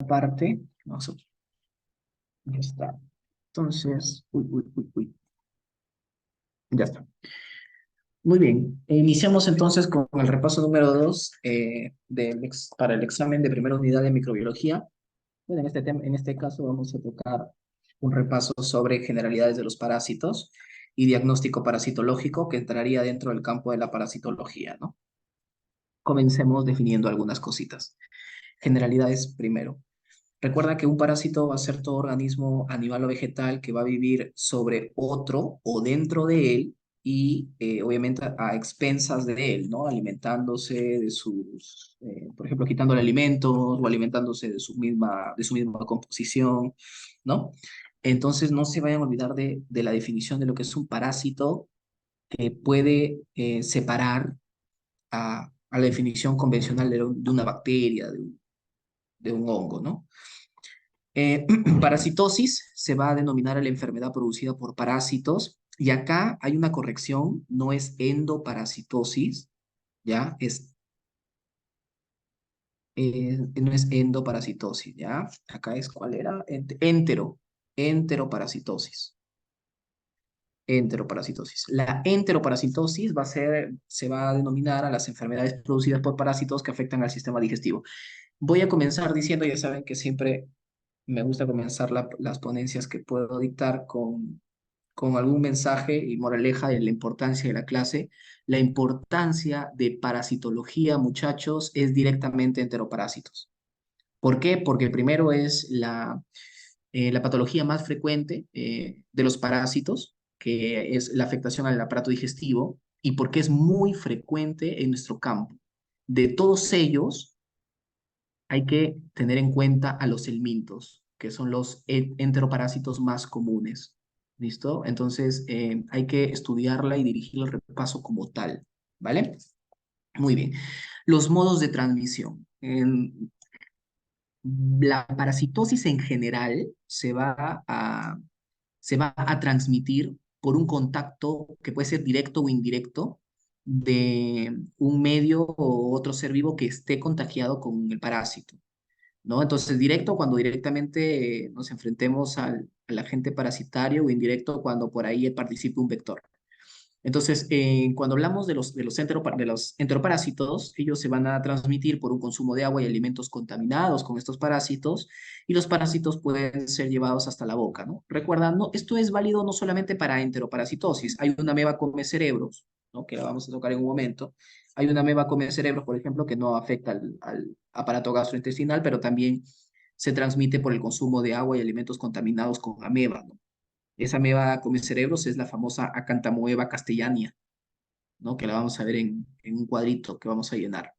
parte, vamos a, ya está. Entonces, uy, ya está. Muy bien, iniciamos entonces con el repaso número 2 para el examen de primera unidad de microbiología. Bueno, en este caso vamos a tocar un repaso sobre generalidades de los parásitos y diagnóstico parasitológico que entraría dentro del campo de la parasitología, ¿no? Comencemos definiendo algunas cositas. Generalidades primero. Recuerda que un parásito va a ser todo organismo animal o vegetal que va a vivir sobre otro o dentro de él y obviamente a expensas de él, ¿no? Alimentándose de sus, por ejemplo, quitándole alimentos o alimentándose de su misma composición, ¿no? Entonces no se vayan a olvidar de la definición de lo que es un parásito que puede separar a la definición convencional de una bacteria, de un hongo, ¿no? Parasitosis se va a denominar a la enfermedad producida por parásitos y acá hay una corrección, no es endoparasitosis, ¿ya? No es endoparasitosis, ¿ya? Acá es, ¿cuál era? Enteroparasitosis. Enteroparasitosis. La enteroparasitosis se va a denominar a las enfermedades producidas por parásitos que afectan al sistema digestivo. Voy a comenzar diciendo, ya saben que siempre me gusta comenzar las ponencias que puedo dictar con algún mensaje y moraleja de la importancia de la clase. La importancia de parasitología, muchachos, es directamente enteroparásitos. ¿Por qué? Porque primero es la patología más frecuente de los parásitos, que es la afectación al aparato digestivo, y porque es muy frecuente en nuestro campo. De todos ellos, hay que tener en cuenta a los helmintos, que son los enteroparásitos más comunes. ¿Listo? Entonces, hay que estudiarla y dirigir el repaso como tal. ¿Vale? Muy bien. Los modos de transmisión. La parasitosis en general se va a transmitir por un contacto que puede ser directo o indirecto de un medio o otro ser vivo que esté contagiado con el parásito, ¿no? Entonces, directo cuando directamente nos enfrentemos al agente parasitario o indirecto cuando por ahí participe un vector. Entonces, cuando hablamos de los enteroparásitos, ellos se van a transmitir por un consumo de agua y alimentos contaminados con estos parásitos, y los parásitos pueden ser llevados hasta la boca, ¿no? Recuerda, no, esto es válido no solamente para enteroparasitosis, hay una ameba come cerebros, ¿no? Que la vamos a tocar en un momento. Hay una ameba come cerebros, por ejemplo, que no afecta al aparato gastrointestinal, pero también se transmite por el consumo de agua y alimentos contaminados con ameba, ¿no? Esa ameba come cerebros es la famosa Acanthamoeba castellania, ¿no? Que la vamos a ver en un cuadrito que vamos a llenar.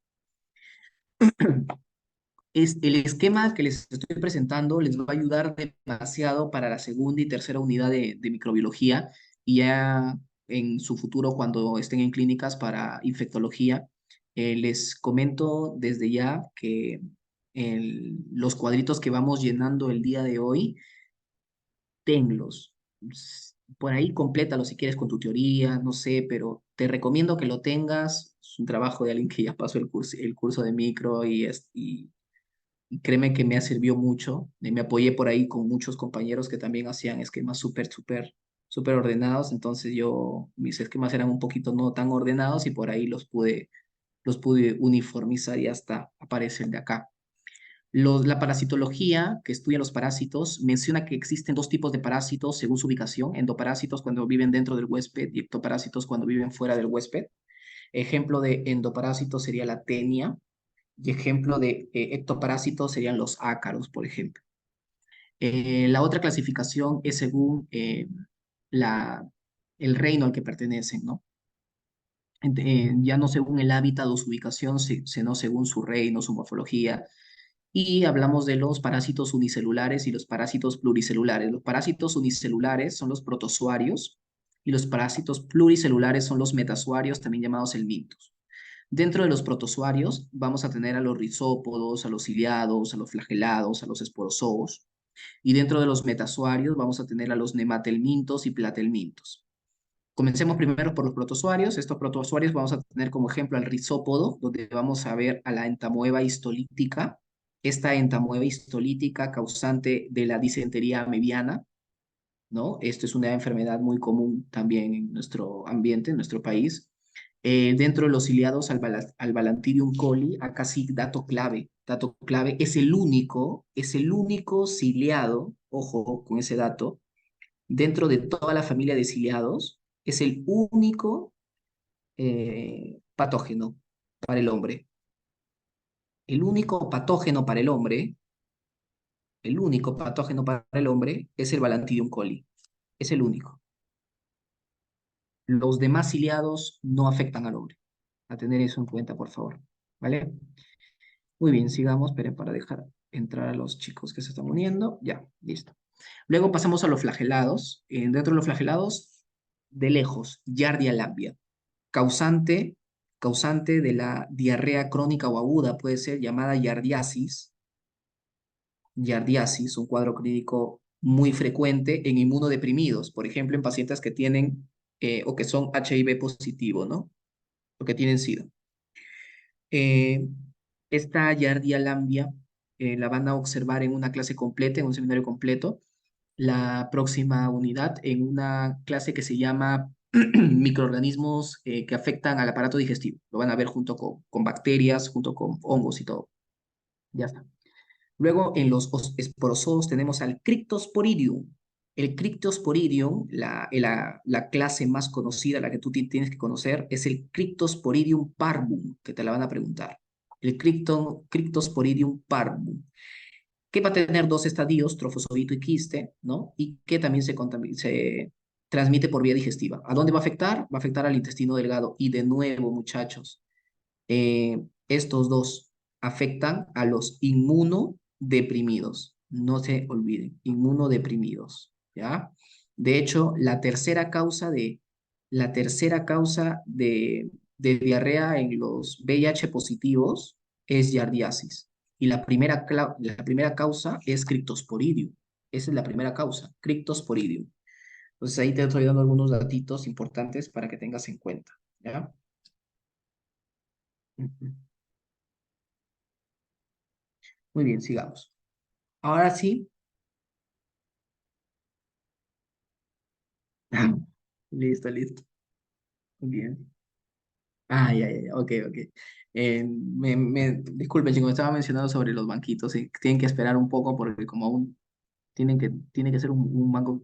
El esquema que les estoy presentando les va a ayudar demasiado para la segunda y tercera unidad de microbiología y ya en su futuro cuando estén en clínicas para infectología. Les comento desde ya que los cuadritos que vamos llenando el día de hoy tenlos. Por ahí complétalo si quieres con tu teoría, no sé, pero te recomiendo que lo tengas. Es un trabajo de alguien que ya pasó el curso de micro y créeme que me ha servido mucho. Me apoyé por ahí con muchos compañeros que también hacían esquemas súper ordenados. Entonces mis esquemas eran un poquito no tan ordenados y por ahí los pude uniformizar y hasta aparecen de acá. La parasitología, que estudia los parásitos, menciona que existen dos tipos de parásitos según su ubicación: endoparásitos cuando viven dentro del huésped y ectoparásitos cuando viven fuera del huésped. Ejemplo de endoparásito sería la tenia y ejemplo de ectoparásitos serían los ácaros, por ejemplo. La otra clasificación es según la, el reino al que pertenecen, ¿no? Ya no según el hábitat o su ubicación, sino según su reino, su morfología. Y hablamos de los parásitos unicelulares y los parásitos pluricelulares. Los parásitos unicelulares son los protozoarios y los parásitos pluricelulares son los metazoarios, también llamados helmintos. Dentro de los protozoarios vamos a tener a los rizópodos, a los ciliados, a los flagelados, a los esporozoos. Y dentro de los metazoarios vamos a tener a los nematelmintos y platelmintos. Comencemos primero por los protozoarios. Estos protozoarios vamos a tener como ejemplo al rizópodo, donde vamos a ver a la entamoeba histolítica, esta entamoeba histolítica causante de la disentería amebiana, ¿no? Esto es una enfermedad muy común también en nuestro ambiente, en nuestro país. Dentro de los ciliados al Balantidium coli, acá sí, dato clave, es el único ciliado, ojo con ese dato, dentro de toda la familia de ciliados, es el único patógeno para el hombre. El único patógeno para el hombre, el único patógeno para el hombre es el Balantidium coli. Es el único. Los demás ciliados no afectan al hombre. A tener eso en cuenta, por favor. ¿Vale? Muy bien, sigamos. Esperen para dejar entrar a los chicos que se están uniendo. Ya, listo. Luego pasamos a los flagelados. Dentro de los flagelados, de lejos, Giardia lambia. Causante, causante de la diarrea crónica o aguda, puede ser llamada yardiasis. Yardiasis, un cuadro clínico muy frecuente en inmunodeprimidos, por ejemplo, en pacientes que tienen o que son HIV positivo, ¿no? O que tienen SIDA. Eh, Esta Yardia lambia la van a observar en una clase completa, en un seminario completo, la próxima unidad en una clase que se llama microorganismos que afectan al aparato digestivo. Lo van a ver junto con bacterias, junto con hongos y todo. Ya está. Luego, en los esporozoos tenemos al Cryptosporidium. El Cryptosporidium, la clase más conocida, la que tú tienes que conocer, es el Cryptosporidium parvum, que te la van a preguntar. El Cryptosporidium parvum, que va a tener dos estadios, trofosovito y quiste, ¿no? Y que también se transmite por vía digestiva. ¿A dónde va a afectar? Va a afectar al intestino delgado. Y de nuevo, muchachos, estos dos afectan a los inmunodeprimidos. No se olviden, inmunodeprimidos, ¿ya? De hecho, la tercera causa de diarrea en los VIH positivos es yardiasis. Y la primera causa es Cryptosporidium. Esa es la primera causa, Cryptosporidium. Entonces ahí te estoy dando algunos datitos importantes para que tengas en cuenta, ¿ya? Ujú. Muy bien, sigamos. Ahora sí. Listo, listo. Muy bien. Ah, ya, ya, ya, ok, ok. Disculpen, chicos, me estaba mencionando sobre los banquitos y tienen que esperar un poco porque como aún tiene que ser un banco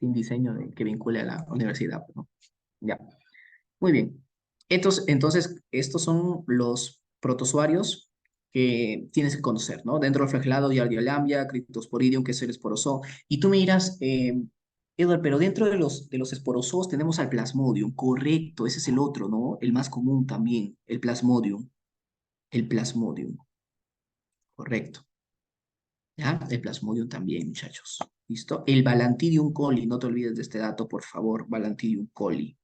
sin diseño que vincule a la universidad, ¿no? Ya, muy bien. Entonces, estos son los protozoarios que tienes que conocer, ¿no? Dentro del flagelado, Yardia Cryptosporidium, que es el esporozo. Y tú me dirás, Edward, pero dentro de los esporozoos tenemos al Plasmodium. Correcto, ese es el otro, ¿no? El más común también, el Plasmodium. El Plasmodium, correcto. ¿Ya? El Plasmodium también, muchachos. ¿Listo? El Balantidium coli, no te olvides de este dato, por favor, Balantidium coli.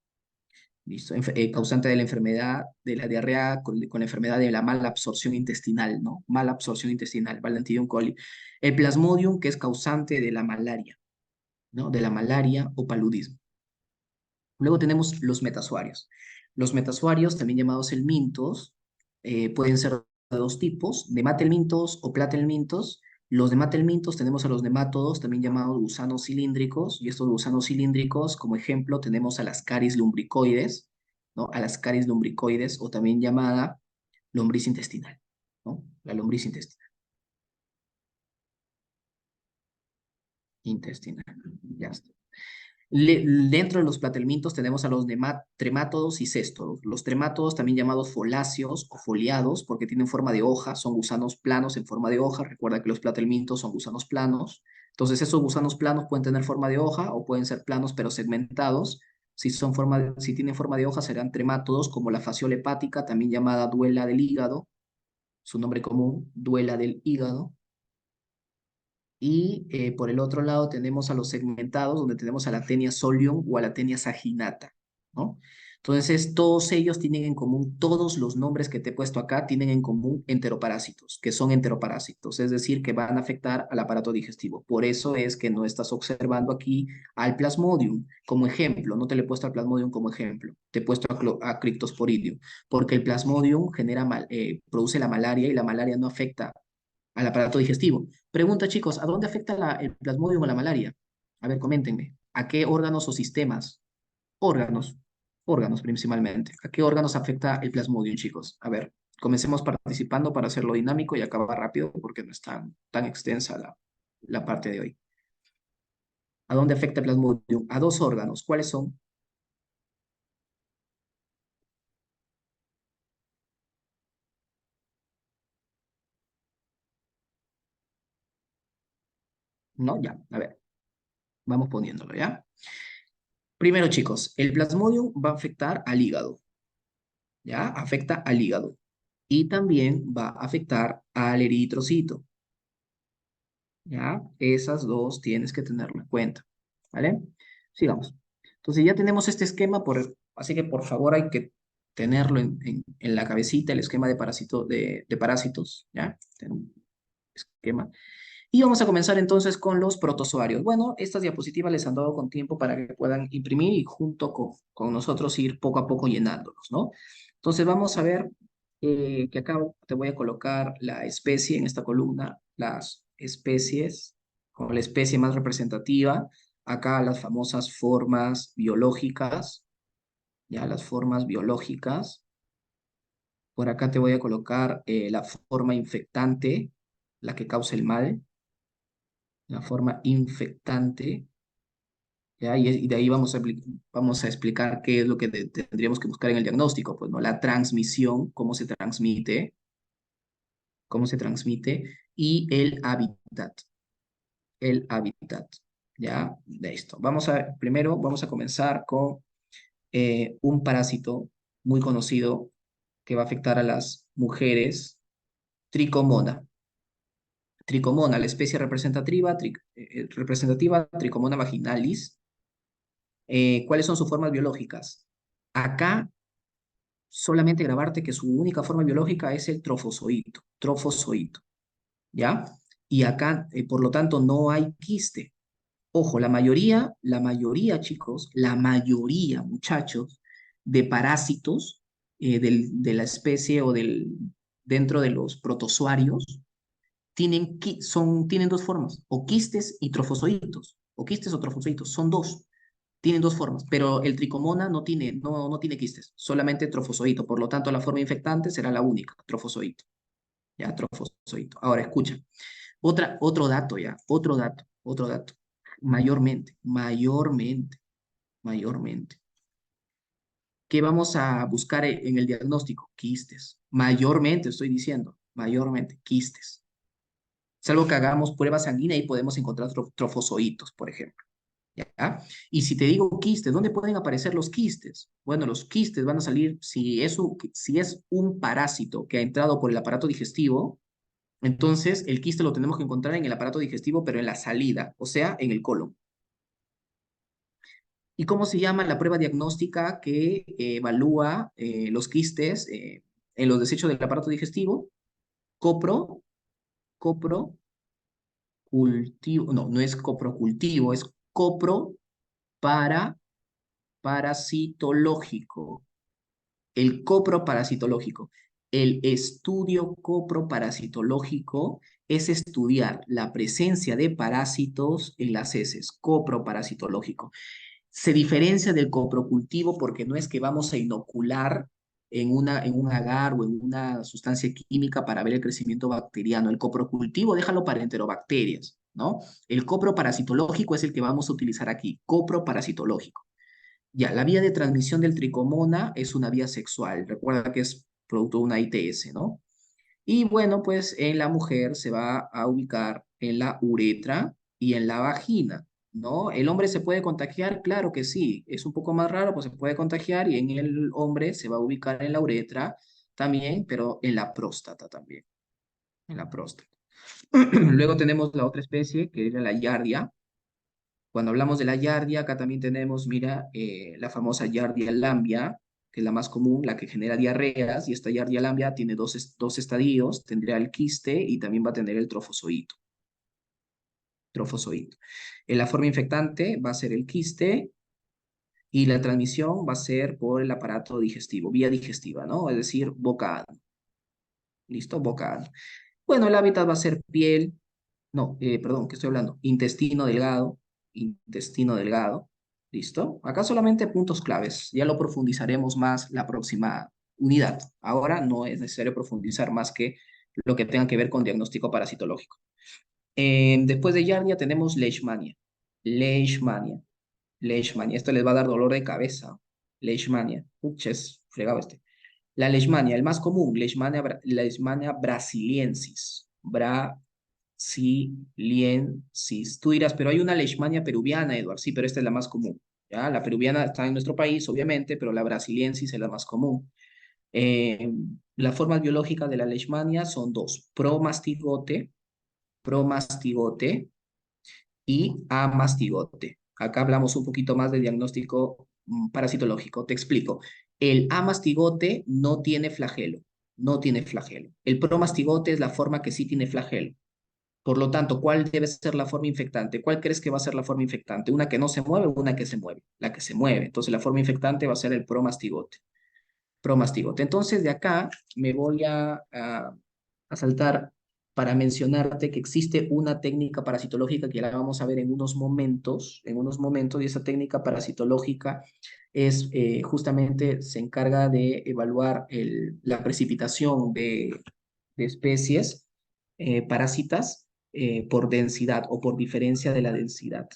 ¿Listo? Causante de la enfermedad, de la diarrea con la enfermedad de la mala absorción intestinal, ¿no? Mala absorción intestinal, Balantidium coli. El Plasmodium, que es causante de la malaria, ¿no? De la malaria o paludismo. Luego tenemos los metasuarios. Los metasuarios, también llamados helmintos, pueden ser de dos tipos, nematelmintos o platelmintos. Los nematelmintos tenemos a los nemátodos, también llamados gusanos cilíndricos, y estos gusanos cilíndricos, como ejemplo, tenemos a las caris lumbricoides, ¿no? A las caris lumbricoides, o también llamada lombriz intestinal, ¿no? La lombriz intestinal. Ya está. Dentro de los platelmintos tenemos a los tremátodos y céstodos. Los tremátodos, también llamados foláceos o foliados, porque tienen forma de hoja, son gusanos planos en forma de hoja. Recuerda que los platelmintos son gusanos planos. Entonces, esos gusanos planos pueden tener forma de hoja o pueden ser planos pero segmentados. Si tienen forma de hoja, serán tremátodos, como la fasciola hepática, también llamada duela del hígado. Su nombre común, duela del hígado. Y por el otro lado tenemos a los segmentados, donde tenemos a la tenia solium o a la tenia saginata, ¿no? Entonces, todos ellos tienen en común, todos los nombres que te he puesto acá tienen en común enteroparásitos, que son enteroparásitos, es decir, que van a afectar al aparato digestivo. Por eso es que no estás observando aquí al Plasmodium como ejemplo, no te le he puesto al Plasmodium como ejemplo, te he puesto a Cryptosporidium, porque el Plasmodium produce la malaria y la malaria no afecta al aparato digestivo. Pregunta, chicos, ¿a dónde afecta el Plasmodium o la malaria? A ver, coméntenme, ¿a qué órganos o sistemas? Órganos, órganos principalmente. ¿A qué órganos afecta el plasmodium, chicos? A ver, comencemos participando para hacerlo dinámico y acabar rápido porque no es tan extensa la parte de hoy. ¿A dónde afecta el plasmodium? A dos órganos. ¿Cuáles son? No, ya, a ver, vamos poniéndolo, ¿ya? Primero, chicos, el plasmodium va a afectar al hígado, ¿ya? Afecta al hígado. Y también va a afectar al eritrocito, ¿ya? Esas dos tienes que tenerlo en cuenta, ¿vale? Sigamos. Entonces ya tenemos este esquema, así que por favor hay que tenerlo en la cabecita, el esquema de parásitos, ¿ya? Tener un esquema. Y vamos a comenzar entonces con los protozoarios. Bueno, estas diapositivas les han dado con tiempo para que puedan imprimir y junto con nosotros ir poco a poco llenándolos, ¿no? Entonces vamos a ver que acá te voy a colocar la especie en esta columna, las especies, con la especie más representativa, acá las famosas formas biológicas, ya las formas biológicas. Por acá te voy a colocar la forma infectante, la que causa el mal, la forma infectante, ¿ya? Y de ahí vamos a explicar qué es lo que tendríamos que buscar en el diagnóstico, pues, ¿no? La transmisión, cómo se transmite, y el hábitat, ¿ya? De esto. Primero vamos a comenzar con un parásito muy conocido que va a afectar a las mujeres, tricomona. Tricomona, la especie representativa, Tricomona vaginalis. ¿Cuáles son sus formas biológicas? Acá solamente grabarte que su única forma biológica es el trofozoito, ¿ya? Y acá, por lo tanto, no hay quiste. Ojo, chicos, la mayoría, muchachos, de parásitos de la especie dentro de los protozoarios tienen dos formas, o quistes y trofozoitos, o quistes o trofozoitos, son dos. Tienen dos formas, pero el tricomona no tiene quistes, solamente trofozoito. Por lo tanto, la forma infectante será la única, trofozoito. Ya, trofozoito. Ahora, escucha. Otro dato. Mayormente. ¿Qué vamos a buscar en el diagnóstico? Quistes. Mayormente, estoy diciendo, mayormente, quistes. Salvo que hagamos pruebas sanguíneas y podemos encontrar trofozoitos, por ejemplo. ¿Ya? Y si te digo quistes, ¿dónde pueden aparecer los quistes? Bueno, los quistes van a salir si es un parásito que ha entrado por el aparato digestivo, entonces el quiste lo tenemos que encontrar en el aparato digestivo, pero en la salida, o sea, en el colon. ¿Y cómo se llama la prueba diagnóstica que evalúa los quistes en los desechos del aparato digestivo? Copro, copro, cultivo, no es coprocultivo, es copro para parasitológico. El coproparasitológico. El estudio coproparasitológico es estudiar la presencia de parásitos en las heces, coproparasitológico. Se diferencia del coprocultivo porque no es que vamos a inocular en un agar o en una sustancia química para ver el crecimiento bacteriano. El coprocultivo déjalo para enterobacterias, ¿no? El coproparasitológico es el que vamos a utilizar aquí, coproparasitológico. Ya, la vía de transmisión del tricomona es una vía sexual. Recuerda que es producto de una ITS, ¿no? Y bueno, pues en la mujer se va a ubicar en la uretra y en la vagina, ¿no? ¿El hombre se puede contagiar? Claro que sí. Es un poco más raro, pues se puede contagiar y en el hombre se va a ubicar en la uretra también, pero en la próstata también, en la próstata. Luego tenemos la otra especie, que es la Yardia. Cuando hablamos de la Yardia, acá también tenemos, mira, la famosa Yardia lambia, que es la más común, la que genera diarreas, y esta Yardia tiene dos estadios, tendría el quiste y también va a tener el trofozoito. Trofozoito. En la forma infectante va a ser el quiste y la transmisión va a ser por el aparato digestivo, vía digestiva, ¿no? Es decir, boca. ¿Listo? Boca. Bueno, el hábitat va a ser piel, no, perdón, ¿qué estoy hablando? Intestino delgado, ¿listo? Acá solamente puntos claves, ya lo profundizaremos más la próxima unidad. Ahora no es necesario profundizar más que lo que tenga que ver con diagnóstico parasitológico. Después de Yardia tenemos Leishmania. Leishmania. Leishmania. Esto les va a dar dolor de cabeza. Leishmania. Puches, fregado este. La leishmania, el más común, Leishmania brasiliensis. Brasiliensis. Tú dirás, pero hay una leishmania peruviana, Eduard. Sí, pero esta es la más común. ¿Ya? La peruviana está en nuestro país, obviamente, pero la brasiliensis es la más común. Eh, las formas biológicas de la leishmania son dos: promastigote y amastigote. Acá hablamos un poquito más de diagnóstico parasitológico. Te explico. El amastigote no tiene flagelo, no tiene flagelo. El promastigote es la forma que sí tiene flagelo. Por lo tanto, ¿cuál debe ser la forma infectante? ¿Cuál crees que va a ser la forma infectante? ¿Una que no se mueve o una que se mueve? La que se mueve. Entonces, la forma infectante va a ser el promastigote. Promastigote. Entonces, de acá me voy a saltar para mencionarte que existe una técnica parasitológica que la vamos a ver en unos momentos, y esa técnica parasitológica es justamente se encarga de evaluar la precipitación de especies parásitas por densidad o por diferencia de la densidad,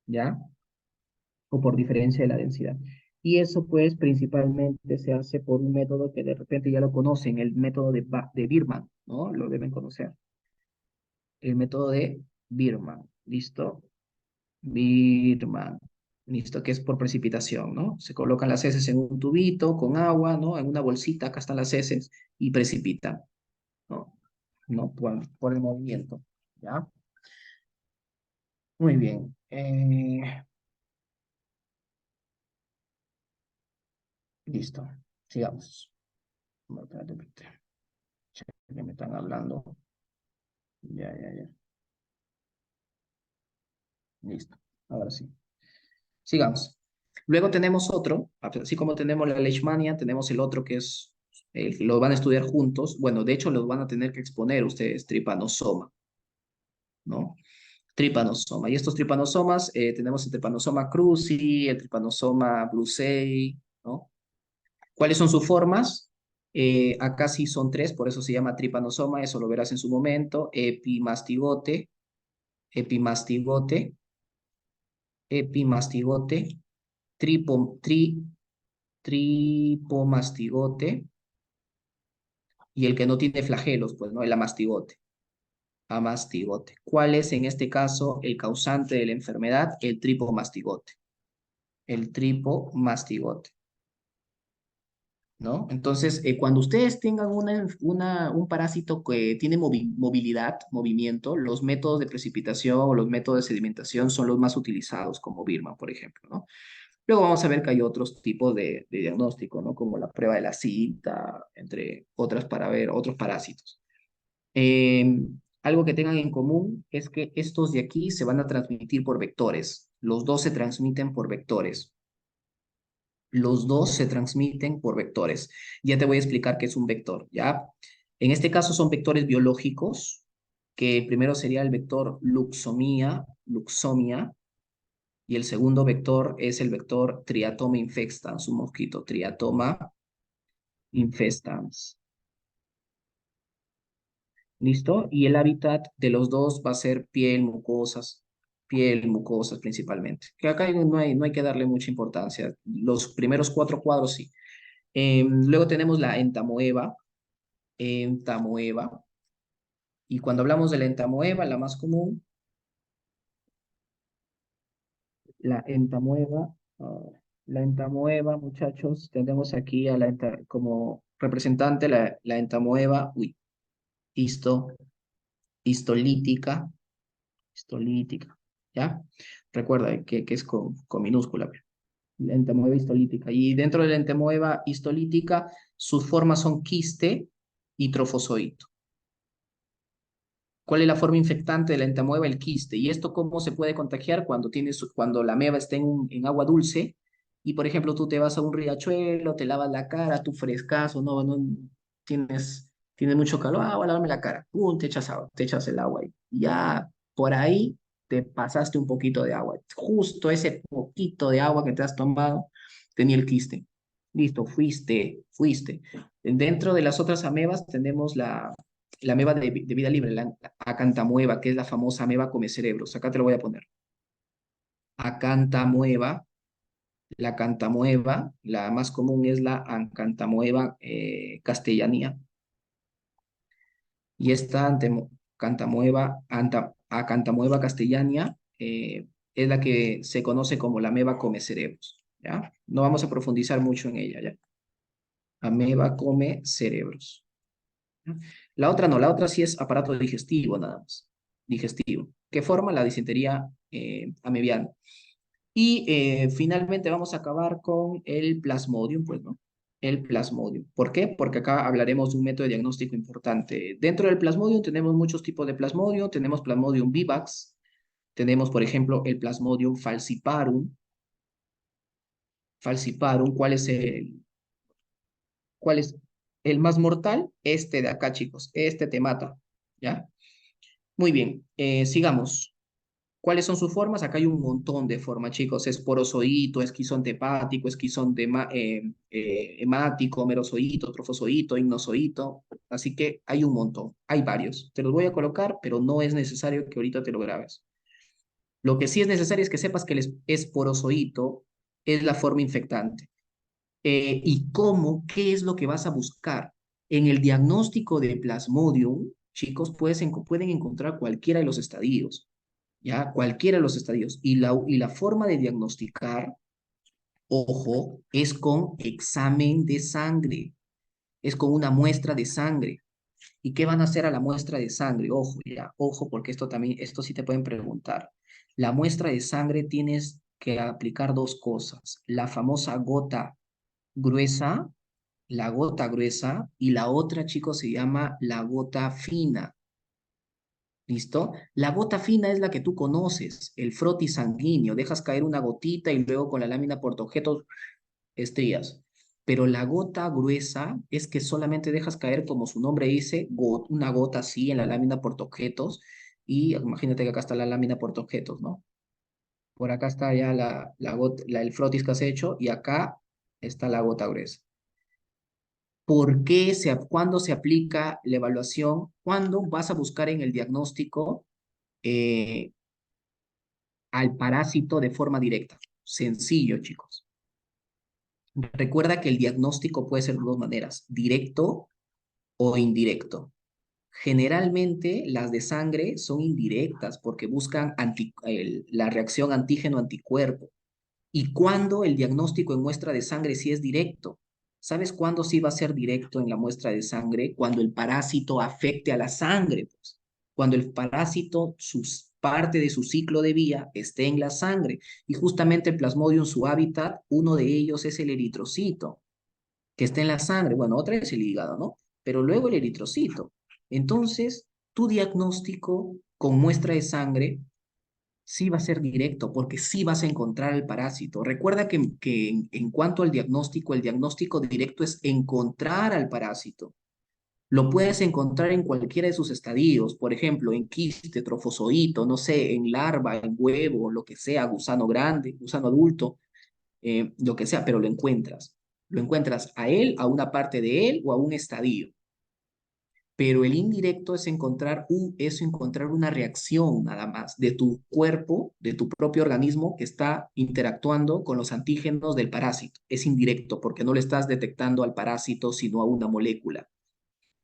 ¿ya? O por diferencia de la densidad. Y eso pues principalmente se hace por un método que de repente ya lo conocen, el método de Birman, ¿no? Lo deben conocer. El método de Birman, ¿listo? Birman, ¿listo? Que es por precipitación, ¿no? Se colocan las heces en un tubito con agua, ¿no? En una bolsita, acá están las heces, y precipitan, ¿no? ¿No? Por el movimiento, ¿ya? Muy bien. Listo. Sigamos. Espérate, espérate. Que me están hablando. Ya, ya, ya. Listo. Ahora sí. Sigamos. Luego tenemos otro, así como tenemos la leishmania, tenemos el otro que es, lo van a estudiar juntos. Bueno, de hecho, los van a tener que exponer ustedes, tripanosoma, ¿no? Tripanosoma. Y estos tripanosomas, tenemos el tripanosoma cruzi, el tripanosoma brucei, ¿no? ¿Cuáles son sus formas? Acá sí son tres, por eso se llama tripanosoma, eso lo verás en su momento. Epimastigote, epimastigote, tripo, tri, tripomastigote y el que no tiene flagelos, pues, ¿no? El amastigote. Amastigote. ¿Cuál es en este caso el causante de la enfermedad? El tripomastigote. El tripomastigote, ¿no? Entonces, cuando ustedes tengan un parásito que tiene movilidad, movimiento, los métodos de precipitación o los métodos de sedimentación son los más utilizados, como Birman, por ejemplo, ¿no? Luego vamos a ver que hay otros tipos de diagnóstico, ¿no? Como la prueba de la cita, entre otras, para ver otros parásitos. Eh, algo que tengan en común es que estos de aquí se van a transmitir por vectores. Los dos se transmiten por vectores. Los dos se transmiten por vectores. Ya te voy a explicar qué es un vector, ¿ya? En este caso son vectores biológicos, que primero sería el vector luxomia, y el segundo vector es el vector Triatoma infestans, un mosquito, Triatoma infestans. ¿Listo? Y el hábitat de los dos va a ser piel, mucosas principalmente. Que acá no hay que darle mucha importancia. Los primeros cuatro cuadros sí. Luego tenemos la entamoeba. Y cuando hablamos de la entamoeba, la más común, la entamoeba, la entamoeba, muchachos, tenemos aquí como representante la entamoeba, histo, histolítica, histolítica, ¿ya? Recuerda que es con minúscula. La entamoeba histolítica. Y dentro de la entamoeba histolítica, sus formas son quiste y trofozoito. ¿Cuál es la forma infectante de la entamoeba? El quiste. ¿Y esto cómo se puede contagiar? Cuando la ameba está en agua dulce y, por ejemplo, tú te vas a un riachuelo, te lavas la cara, tú frescaso, no tienes mucho calor, voy a lavarme la cara. ¡Pum! Te echas el agua ahí. Ya por ahí te pasaste un poquito de agua. Justo ese poquito de agua que te has tomado tenía el quiste. Listo, fuiste. Dentro de las otras amebas tenemos la ameba de vida libre, la acantamueva, que es la famosa ameba come cerebros. Acá te lo voy a poner. Acantamueva, la cantamueva, la más común es la acantamueva castellania. Y esta acantamueva castellania es la que se conoce como la ameba come cerebros. ¿Ya? No vamos a profundizar mucho en ella, ¿ya? Ameba come cerebros. La otra no, la otra sí es aparato digestivo nada más. Digestivo. ¿Qué forma? La disentería amebiana. Y finalmente vamos a acabar con el plasmodium, pues, ¿no? El plasmodium. ¿Por qué? Porque acá hablaremos de un método de diagnóstico importante. Dentro del plasmodium tenemos muchos tipos de plasmodium. Tenemos plasmodium vivax. Tenemos, por ejemplo, el plasmodium falciparum. Falciparum, cuál es el más mortal? Este de acá, chicos. Este te mata, ¿ya? Muy bien, sigamos. ¿Cuáles son sus formas? Acá hay un montón de formas, chicos. Esporozoito, esquizonte hepático, esquizonte hemático, merozoito, trofozoito, ignozoito. Así que hay un montón, hay varios. Te los voy a colocar, pero no es necesario que ahorita te lo grabes. Lo que sí es necesario es que sepas que el esporozoito es la forma infectante. ¿Y cómo? ¿Qué es lo que vas a buscar? En el diagnóstico de Plasmodium, chicos, pueden encontrar cualquiera de los estadios. ¿Ya? Cualquiera de los estadios. Y la forma de diagnosticar, ojo, es con examen de sangre, es con una muestra de sangre. ¿Y qué van a hacer a la muestra de sangre? Ojo, ya, ojo, porque esto sí te pueden preguntar. La muestra de sangre tienes que aplicar dos cosas. La famosa gota gruesa, la gota gruesa, y la otra, chicos, se llama la gota fina. ¿Listo? La gota fina es la que tú conoces, el frotis sanguíneo. Dejas caer una gotita y luego con la lámina portoobjetos estrías. Pero la gota gruesa es que solamente dejas caer, como su nombre dice, una gota así en la lámina portoobjetos. Y imagínate que acá está la lámina portoobjetos, ¿no? Por acá está ya el frotis que has hecho y acá está la gota gruesa. ¿Cuándo se aplica la evaluación? ¿Cuándo vas a buscar en el diagnóstico eh, al parásito de forma directa? Sencillo, chicos. Recuerda que el diagnóstico puede ser de dos maneras, directo o indirecto. Generalmente las de sangre son indirectas porque buscan la reacción antígeno-anticuerpo. ¿Y cuándo el diagnóstico en muestra de sangre sí es directo? ¿Sabes cuándo sí va a ser directo en la muestra de sangre? Cuando el parásito afecte a la sangre, pues. Cuando el parásito, parte de su ciclo de vida, esté en la sangre. Y justamente el Plasmodium, su hábitat, uno de ellos es el eritrocito, que está en la sangre. Bueno, otra es el hígado, ¿no? Pero luego el eritrocito. Entonces, tu diagnóstico con muestra de sangre sí va a ser directo, porque sí vas a encontrar el parásito. Recuerda que en cuanto al diagnóstico, el diagnóstico directo es encontrar al parásito. Lo puedes encontrar en cualquiera de sus estadios, por ejemplo, en quiste, trofozoito, no sé, en larva, en huevo, lo que sea, gusano grande, gusano adulto, lo que sea, pero lo encuentras. Lo encuentras a él, a una parte de él o a un estadio. Pero el indirecto es encontrar una reacción nada más de tu cuerpo, de tu propio organismo que está interactuando con los antígenos del parásito. Es indirecto porque no le estás detectando al parásito, sino a una molécula.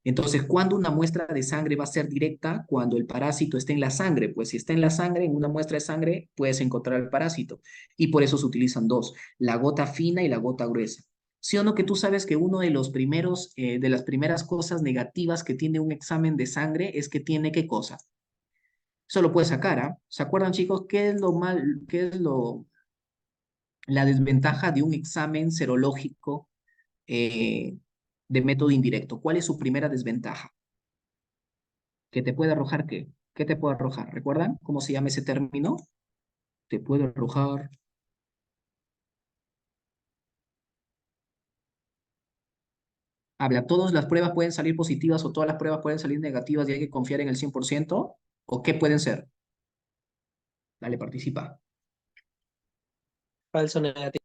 Entonces, ¿cuándo una muestra de sangre va a ser directa? Cuando el parásito esté en la sangre. Pues si está en la sangre, en una muestra de sangre, puedes encontrar el parásito. Y por eso se utilizan dos, la gota fina y la gota gruesa. ¿Sí o no que tú sabes que uno de las primeras cosas negativas que tiene un examen de sangre es que tiene qué cosa? Eso lo puedes sacar, ¿ah? ¿Se acuerdan, chicos? ¿Qué es lo mal, qué es la desventaja de un examen serológico eh, de método indirecto. ¿Cuál es su primera desventaja? ¿Que te puede arrojar qué? ¿Qué te puede arrojar? ¿Recuerdan cómo se llama ese término? Te puede arrojar. Habla, ¿todas las pruebas pueden salir positivas o todas las pruebas pueden salir negativas y hay que confiar en el 100%? ¿O qué pueden ser? Dale, participa. Falso negativo.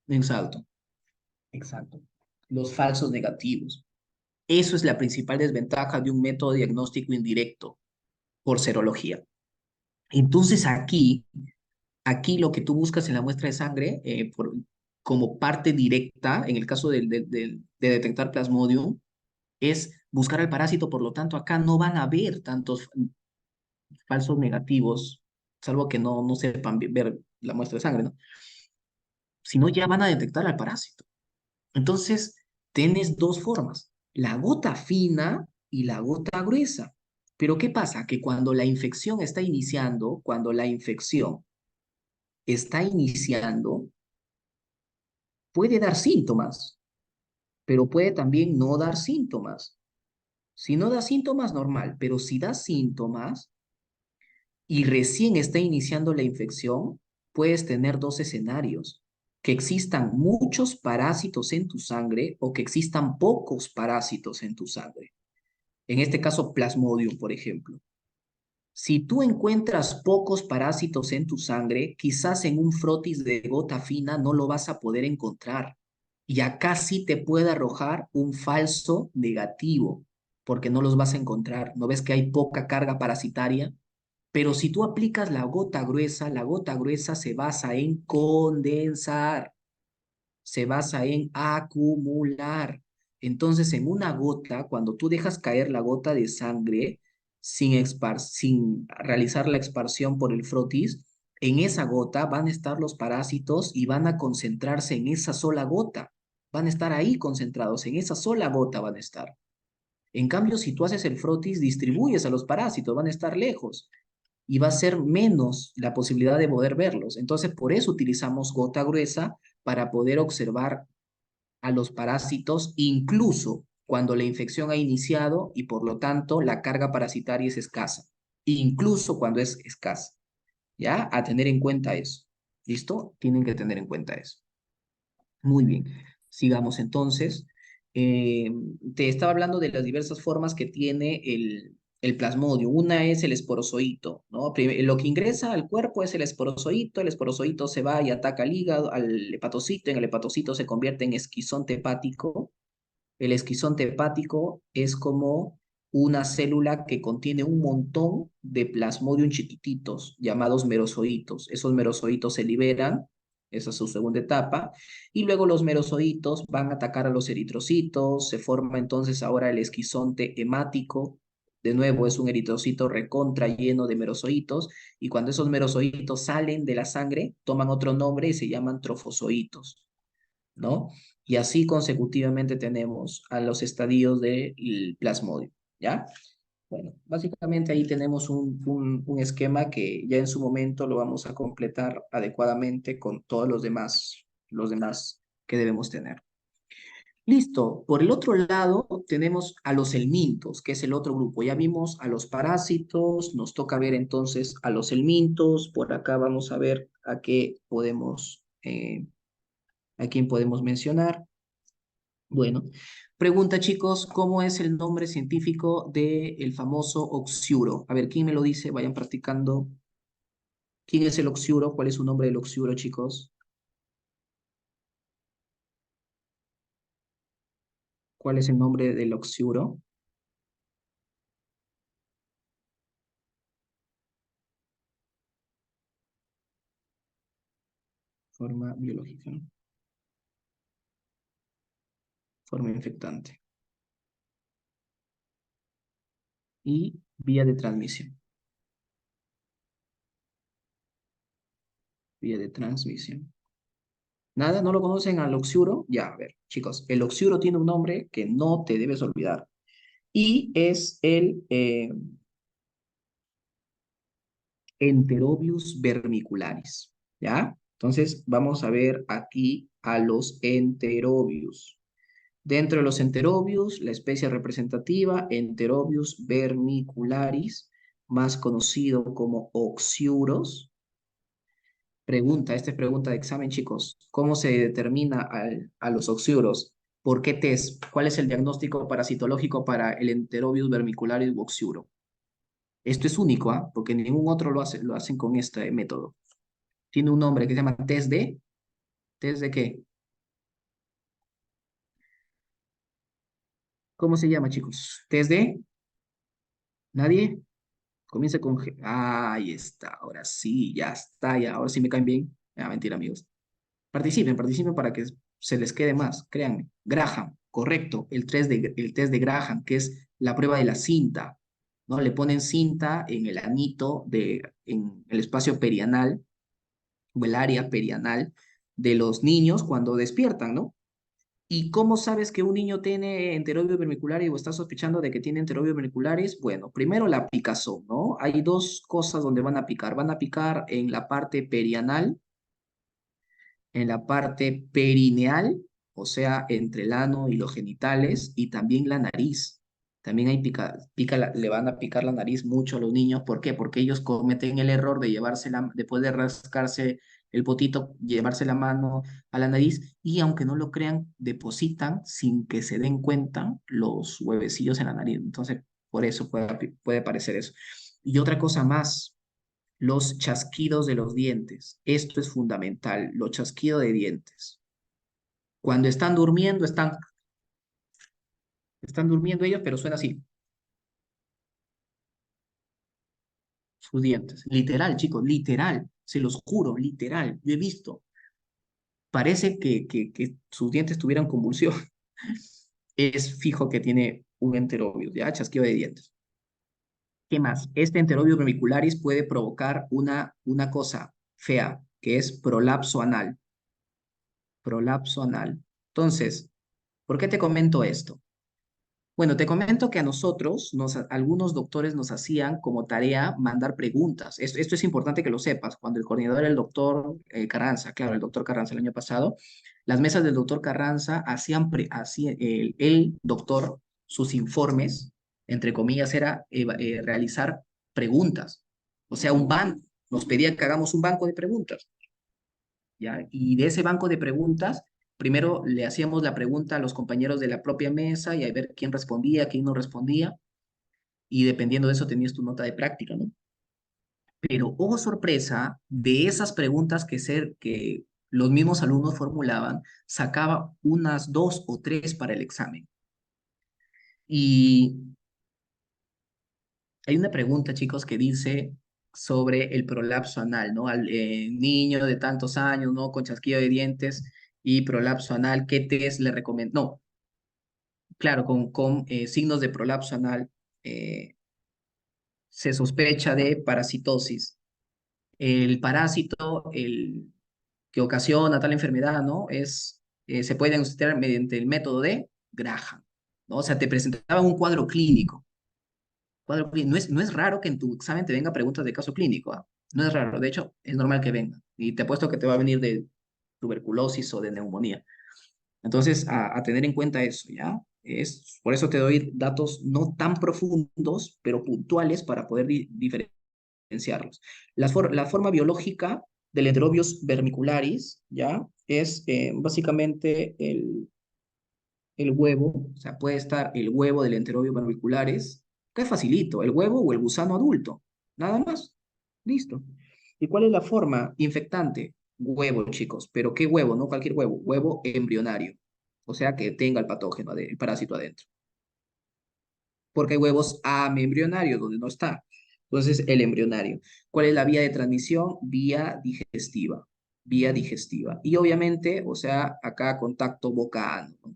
Exacto, exacto. Los falsos negativos. Eso es la principal desventaja de un método diagnóstico indirecto por serología. Entonces aquí lo que tú buscas en la muestra de sangre como parte directa, en el caso de detectar Plasmodium, es buscar al parásito, por lo tanto acá no van a haber tantos falsos negativos, salvo que no sepan ver la muestra de sangre, ¿no? Sino ya van a detectar al parásito. Entonces, tienes dos formas, la gota fina y la gota gruesa. Pero ¿qué pasa? Que cuando la infección está iniciando, cuando la infección está iniciando, puede dar síntomas, pero puede también no dar síntomas. Si no da síntomas, normal, pero si da síntomas y recién está iniciando la infección, puedes tener dos escenarios, que existan muchos parásitos en tu sangre o que existan pocos parásitos en tu sangre. En este caso, Plasmodium, por ejemplo. Si tú encuentras pocos parásitos en tu sangre, quizás en un frotis de gota fina no lo vas a poder encontrar. Y acá sí te puede arrojar un falso negativo, porque no los vas a encontrar. ¿No ves que hay poca carga parasitaria? Pero si tú aplicas la gota gruesa se basa en condensar, se basa en acumular. Entonces, en una gota, cuando tú dejas caer la gota de sangre sin realizar la exparsión por el frotis, en esa gota van a estar los parásitos y van a concentrarse en esa sola gota. Van a estar ahí concentrados, en esa sola gota van a estar. En cambio, si tú haces el frotis, distribuyes a los parásitos, van a estar lejos y va a ser menos la posibilidad de poder verlos. Entonces, por eso utilizamos gota gruesa para poder observar a los parásitos, incluso cuando la infección ha iniciado y por lo tanto la carga parasitaria es escasa, incluso cuando es escasa. ¿Ya? A tener en cuenta eso. ¿Listo? Tienen que tener en cuenta eso. Muy bien. Sigamos entonces. Eh, Te estaba hablando de las diversas formas que tiene el plasmodio. Una es el esporozoito, ¿no? Lo que ingresa al cuerpo es el esporozoito se va y ataca al hígado, al hepatocito, en el hepatocito se convierte en esquizonte hepático. El esquizonte hepático es como una célula que contiene un montón de plasmodium chiquititos llamados merozoitos. Esos merozoitos se liberan, esa es su segunda etapa, y luego los merozoitos van a atacar a los eritrocitos, se forma entonces ahora el esquizonte hemático. De nuevo, es un eritrocito recontra lleno de merozoitos, y cuando esos merozoitos salen de la sangre, toman otro nombre y se llaman trofozoitos, ¿no? Y así consecutivamente tenemos a los estadios del plasmodio, ¿ya? Bueno, básicamente ahí tenemos un esquema que ya en su momento lo vamos a completar adecuadamente con todos los demás que debemos tener. Listo. Por el otro lado tenemos a los helmintos, que es el otro grupo. Ya vimos a los parásitos, nos toca ver entonces a los helmintos. Por acá vamos a ver a quién podemos mencionar. Bueno, pregunta chicos, ¿cómo es el nombre científico del famoso oxiuro? A ver, ¿quién me lo dice? Vayan practicando. ¿Quién es el oxiuro? ¿Cuál es su nombre del oxiuro, chicos? ¿Cuál es el nombre del oxiuro? Forma biológica, ¿no? Forma infectante. Y vía de transmisión. Vía de transmisión. ¿Nada? ¿No lo conocen al oxiuro? Ya, a ver, chicos, el oxiuro tiene un nombre que no te debes olvidar. Y es el Enterobius vermicularis. ¿Ya? Entonces, vamos a ver aquí a los enterobius. Dentro de los enterobius, la especie representativa, Enterobius vermicularis, más conocido como Oxiuros. Esta es pregunta de examen, chicos. ¿Cómo se determina a los oxiuros? ¿Por qué test? ¿Cuál es el diagnóstico parasitológico para el Enterobius vermicularis u oxiuro? Esto es único, ¿ah? Porque ningún otro lo hacen con este método. Tiene un nombre que se llama test de... ¿Test de qué? ¿Cómo se llama, chicos? ¿Test de? ¿Nadie? Comienza con G. Ah, ahí está. Ahora sí, ya está. Ya, ahora sí me caen bien. Ah, mentira, amigos. Participen para que se les quede más, créanme. Graham, correcto, el test de Graham, que es la prueba de la cinta, ¿no? Le ponen cinta en el anito, en el espacio perianal, o el área perianal de los niños cuando despiertan, ¿no? ¿Y cómo sabes que un niño tiene enterobios vermiculares o está sospechando de que tiene enterobios vermiculares? Bueno, primero la picazón, ¿no? Hay dos cosas donde van a picar. Van a picar en la parte perianal, en la parte perineal, o sea, entre el ano y los genitales, y también la nariz. También hay le van a picar la nariz mucho a los niños. ¿Por qué? Porque ellos cometen el error de después de rascarse el potito, llevarse la mano a la nariz y aunque no lo crean, depositan sin que se den cuenta los huevecillos en la nariz. Entonces, por eso puede parecer eso. Y otra cosa más, los chasquidos de los dientes. Esto es fundamental, los chasquidos de dientes. Cuando están durmiendo, están durmiendo ellos, pero suena así, sus dientes. Literal, chicos, literal, se los juro, literal. Yo he visto, parece que sus dientes tuvieran convulsión. Es fijo que tiene un enterobius, ¿ya? Chasquido de dientes. ¿Qué más? Este enterobius vermicularis puede provocar una cosa fea, que es prolapso anal. Prolapso anal. Entonces, ¿por qué te comento esto? Bueno, te comento que a nosotros, algunos doctores nos hacían como tarea mandar preguntas. Esto es importante que lo sepas. Cuando el coordinador era el doctor Carranza, claro, el doctor Carranza el año pasado, las mesas del doctor Carranza hacía el doctor, sus informes, entre comillas, era realizar preguntas. O sea, nos pedía que hagamos un banco de preguntas. ¿Ya? Y de ese banco de preguntas, primero le hacíamos la pregunta a los compañeros de la propia mesa y a ver quién respondía, quién no respondía, y dependiendo de eso tenías tu nota de práctica, ¿no? Pero, oh sorpresa, de esas preguntas que los mismos alumnos formulaban, sacaba unas dos o tres para el examen. Y hay una pregunta, chicos, que dice sobre el prolapso anal, ¿no? Al niño de tantos años, ¿no? Con chasquido de dientes y prolapso anal, ¿qué test le recomiendo? No, claro, con signos de prolapso anal eh, se sospecha de parasitosis. El parásito que ocasiona tal enfermedad, ¿no? Se puede diagnosticar mediante el método de Graham, ¿no? O sea, te presentaban un cuadro clínico. No es raro que en tu examen te venga preguntas de caso clínico, ¿ah? No es raro, de hecho, es normal que venga. Y te apuesto que te va a venir de tuberculosis o de neumonía. Entonces, a tener en cuenta eso, ¿ya? Por eso te doy datos no tan profundos, pero puntuales para poder diferenciarlos. La forma biológica del Enterobius vermicularis, ¿ya? Es básicamente el huevo, o sea, puede estar el huevo del Enterobius vermicularis, que es facilito, el huevo o el gusano adulto, nada más, listo. ¿Y cuál es la forma infectante? Huevo, chicos, pero ¿qué huevo? No cualquier huevo, huevo embrionario, o sea, que tenga el patógeno, el parásito adentro, porque hay huevos amembrionarios donde no está. Entonces, el embrionario. ¿Cuál es la vía de transmisión? Vía digestiva, vía digestiva. Y obviamente, o sea, acá contacto boca-ano, ¿no?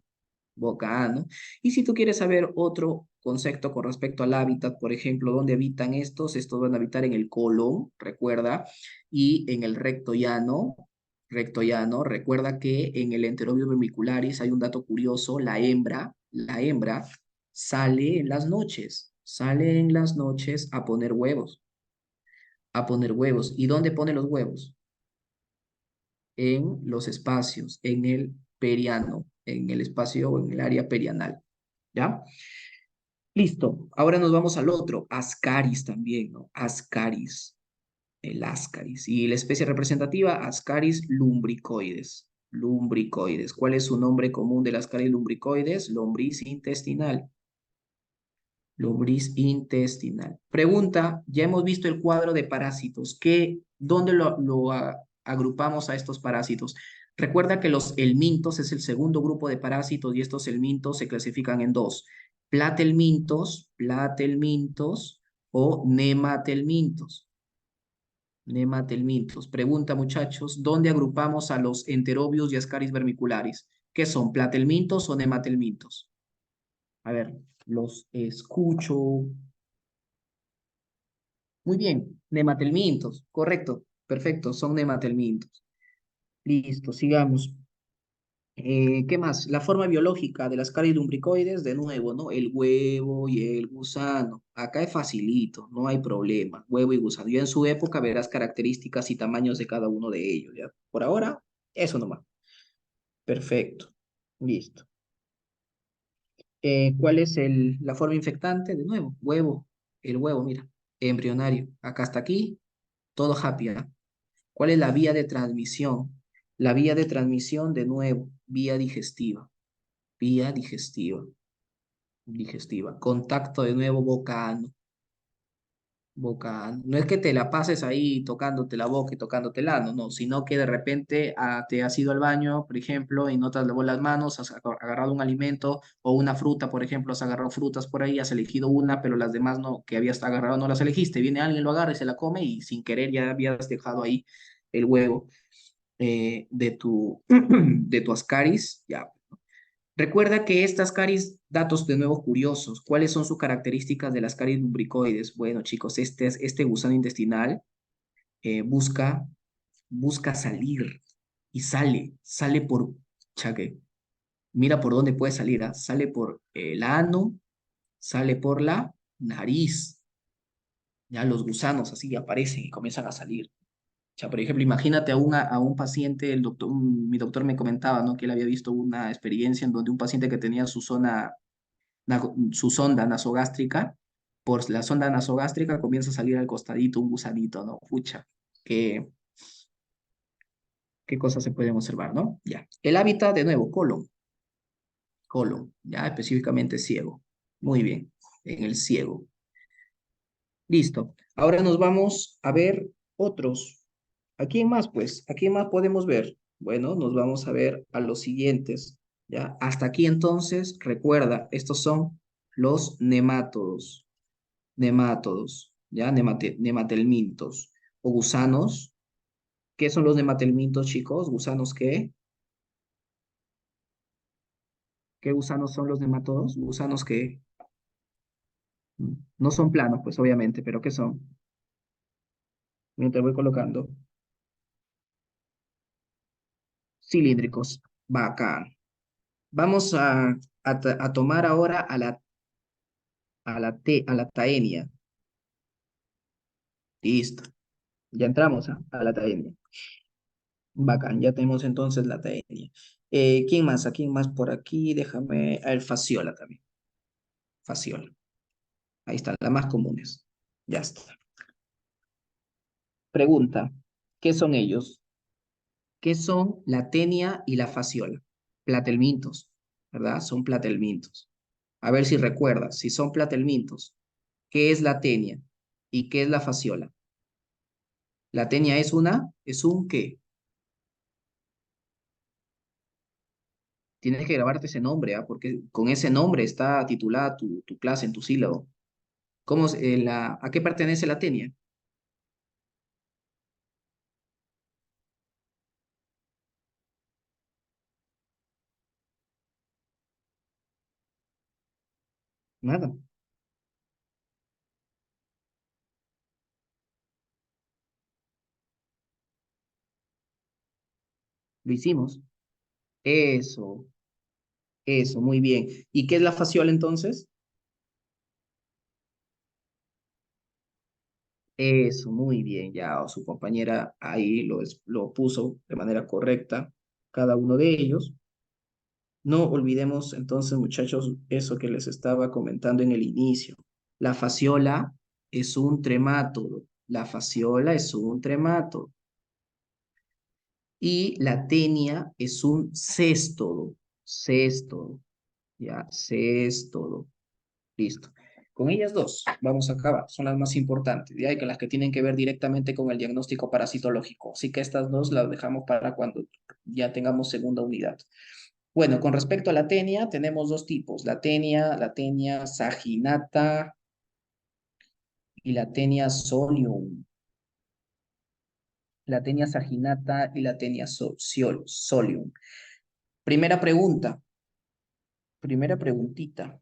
Boca-ano. Y si tú quieres saber otro concepto con respecto al hábitat, por ejemplo, ¿dónde habitan estos van a habitar en el colon, recuerda, y en el recto llano, recuerda que en el Enterobius vermicularis hay un dato curioso, la hembra sale en las noches a poner huevos, a poner huevos. ¿Y dónde pone los huevos? en los espacios, en el periano, en el espacio o en el área perianal. ¿Ya? Listo. Ahora nos vamos al otro, Ascaris también, ¿no? Ascaris, el Ascaris. Y la especie representativa, Ascaris lumbricoides. Lumbricoides. ¿Cuál es su nombre común del Ascaris lumbricoides? Lombriz intestinal. Lombriz intestinal. Pregunta, ya hemos visto el cuadro de parásitos. ¿Dónde agrupamos a estos parásitos? Recuerda que los helmintos es el segundo grupo de parásitos y estos helmintos se clasifican en dos. Platelmintos o nematelmintos. Nematelmintos. Pregunta, muchachos, ¿dónde agrupamos a los enterobius y ascaris vermicularis? ¿Qué son, platelmintos o nematelmintos? A ver, los escucho. Muy bien, nematelmintos, correcto, perfecto, son nematelmintos. Listo, sigamos. ¿Qué más? La forma biológica de las caries lumbricoides, de nuevo, ¿no? El huevo y el gusano. Acá es facilito, no hay problema. Huevo y gusano. Ya en su época verás características y tamaños de cada uno de ellos, ¿ya? Por ahora, eso nomás. Perfecto. Listo. ¿Cuál es la forma infectante? De nuevo, huevo. El huevo, mira, embrionario. Acá hasta aquí, todo happy, ¿ah? ¿Cuál es la vía de transmisión? La vía de transmisión, de nuevo, vía digestiva. Vía digestiva. Digestiva. Contacto de nuevo boca-ano. Boca-ano. No es que te la pases ahí tocándote la boca y tocándote el ano, no, sino que de repente te has ido al baño, por ejemplo, y no te has lavado las manos, has agarrado un alimento o una fruta, por ejemplo, has agarrado frutas por ahí, has elegido una, pero las demás no, que habías agarrado no las elegiste. Viene alguien, lo agarra y se la come y sin querer ya habías dejado ahí el huevo de tu Ascaris, ya. Recuerda que estas caries, datos de nuevo curiosos, ¿cuáles son sus características de las caries lumbricoides? Bueno, chicos, este gusano intestinal busca salir y sale por, chaque, mira por dónde puede salir, ¿ah? Sale por el ano, sale por la nariz, ya los gusanos así aparecen y comienzan a salir. O sea, por ejemplo, imagínate a un paciente, mi doctor me comentaba, ¿no? Que él había visto una experiencia en donde un paciente que tenía su sonda nasogástrica, por la sonda nasogástrica comienza a salir al costadito un gusanito, ¿no? Pucha, qué, qué cosas se pueden observar, ¿no? Ya. El hábitat, de nuevo, colon, ya específicamente ciego. Muy bien, en el ciego. Listo. Ahora nos vamos a ver otros. ¿A quién más, pues? ¿A quién más podemos ver? Bueno, nos vamos a ver a los siguientes. ¿Ya? Hasta aquí entonces, recuerda, estos son los nemátodos. Nemátodos, ¿ya? Nematelmintos o gusanos. ¿Qué son los nematelmintos, chicos? ¿Gusanos qué? ¿Qué gusanos son los nematodos? Gusanos que no son planos, pues obviamente, pero ¿qué son? Mientras voy colocando. Cilíndricos. Bacán. Vamos a tomar ahora a la taenia. Listo. Ya entramos a la taenia. Bacán, ya tenemos entonces la taenia. ¿Quién más? ¿A quién más por aquí? Déjame. A el fasciola también. Fasciola. Ahí están, las más comunes. Ya está. Pregunta, ¿qué son ellos? ¿Qué son la tenia y la fasciola? Platelmintos, ¿verdad? Son platelmintos. A ver si recuerdas, si son platelmintos, ¿qué es la tenia y qué es la fasciola? La tenia es un qué. Tienes que grabarte ese nombre, ¿ah? Porque con ese nombre está titulada tu clase en tu sílabo. ¿A qué pertenece la tenia? Nada, lo hicimos. Eso, eso, muy bien. ¿Y qué es la fasciola entonces? Eso, muy bien, ya su compañera ahí lo puso de manera correcta, cada uno de ellos. No olvidemos entonces, muchachos, eso que les estaba comentando en el inicio. La fasciola es un tremátodo. La fasciola es un tremátodo. Y la tenia es un céstodo. Céstodo. Ya, céstodo. Listo. Con ellas dos vamos a acabar. Son las más importantes. Ya, y que las que tienen que ver directamente con el diagnóstico parasitológico. Así que estas dos las dejamos para cuando ya tengamos segunda unidad. Bueno, con respecto a la tenia, tenemos dos tipos, la tenia saginata y la tenia solium. La tenia saginata y la tenia solium. Primera pregunta, primera preguntita,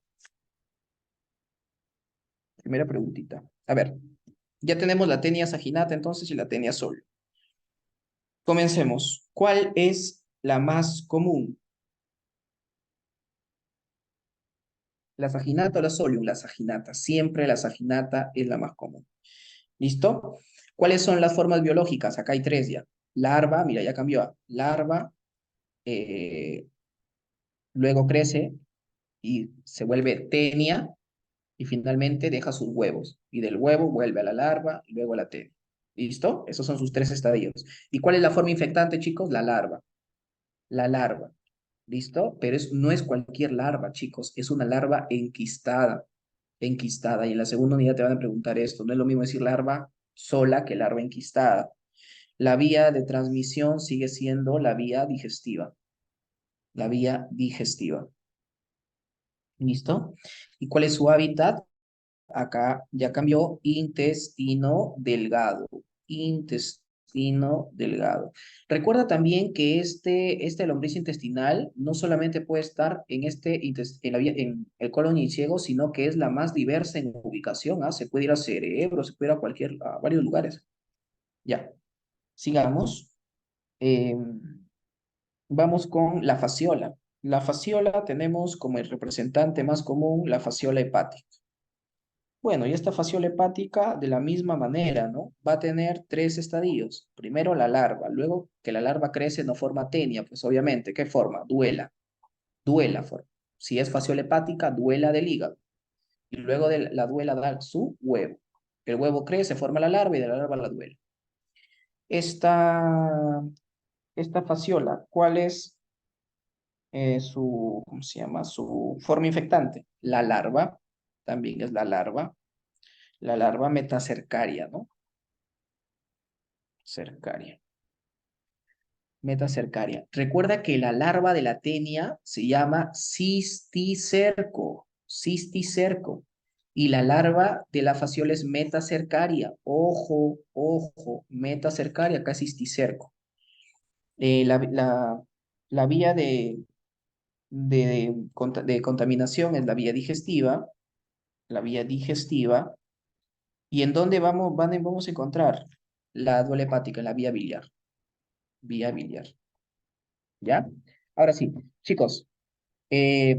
primera preguntita. A ver, ya tenemos la tenia saginata entonces y la tenia solium. Comencemos. ¿Cuál es la más común? ¿La saginata o la solium? La saginata. Siempre la saginata es la más común. ¿Listo? ¿Cuáles son las formas biológicas? Acá hay tres ya. Larva, mira, ya cambió a larva, eh, luego crece y se vuelve tenia y finalmente deja sus huevos. Y del huevo vuelve a la larva y luego a la tenia. ¿Listo? Esos son sus tres estadios. ¿Y cuál es la forma infectante, chicos? La larva. La larva. ¿Listo? Pero no es cualquier larva, chicos. Es una larva enquistada. Enquistada. Y en la segunda unidad te van a preguntar esto. No es lo mismo decir larva sola que larva enquistada. La vía de transmisión sigue siendo la vía digestiva. La vía digestiva. ¿Listo? ¿Y cuál es su hábitat? Acá ya cambió, intestino delgado. Intestino delgado. Recuerda también que este lombriz intestinal no solamente puede estar en el colon y ciego, sino que es la más diversa en ubicación. ¿Ah? Se puede ir al cerebro, se puede ir a varios lugares. Ya, sigamos. Vamos con la fasciola. La fasciola tenemos como el representante más común la fasciola hepática. Bueno, y esta fasciola hepática de la misma manera, ¿no? Va a tener tres estadios. Primero la larva, luego que la larva crece no forma tenia, pues obviamente, ¿qué forma? Duela, duela forma. Si es fasciola hepática, duela del hígado. Y luego de la duela da su huevo. El huevo crece, forma la larva y de la larva la duela. Esta, esta fasciola, ¿cuál es ¿cómo se llama? Su forma infectante. La larva, también es la larva metacercaria, ¿no? Cercaria, metacercaria. Recuerda que la larva de la tenia se llama cisticerco, cisticerco. Y la larva de la fasciola es metacercaria. Ojo, ojo, metacercaria, acá cisticerco. Eh, la, la, la vía de contaminación es la vía digestiva. ¿Y en dónde vamos a encontrar la duela hepática? En la vía biliar, ¿ya? Ahora sí, chicos,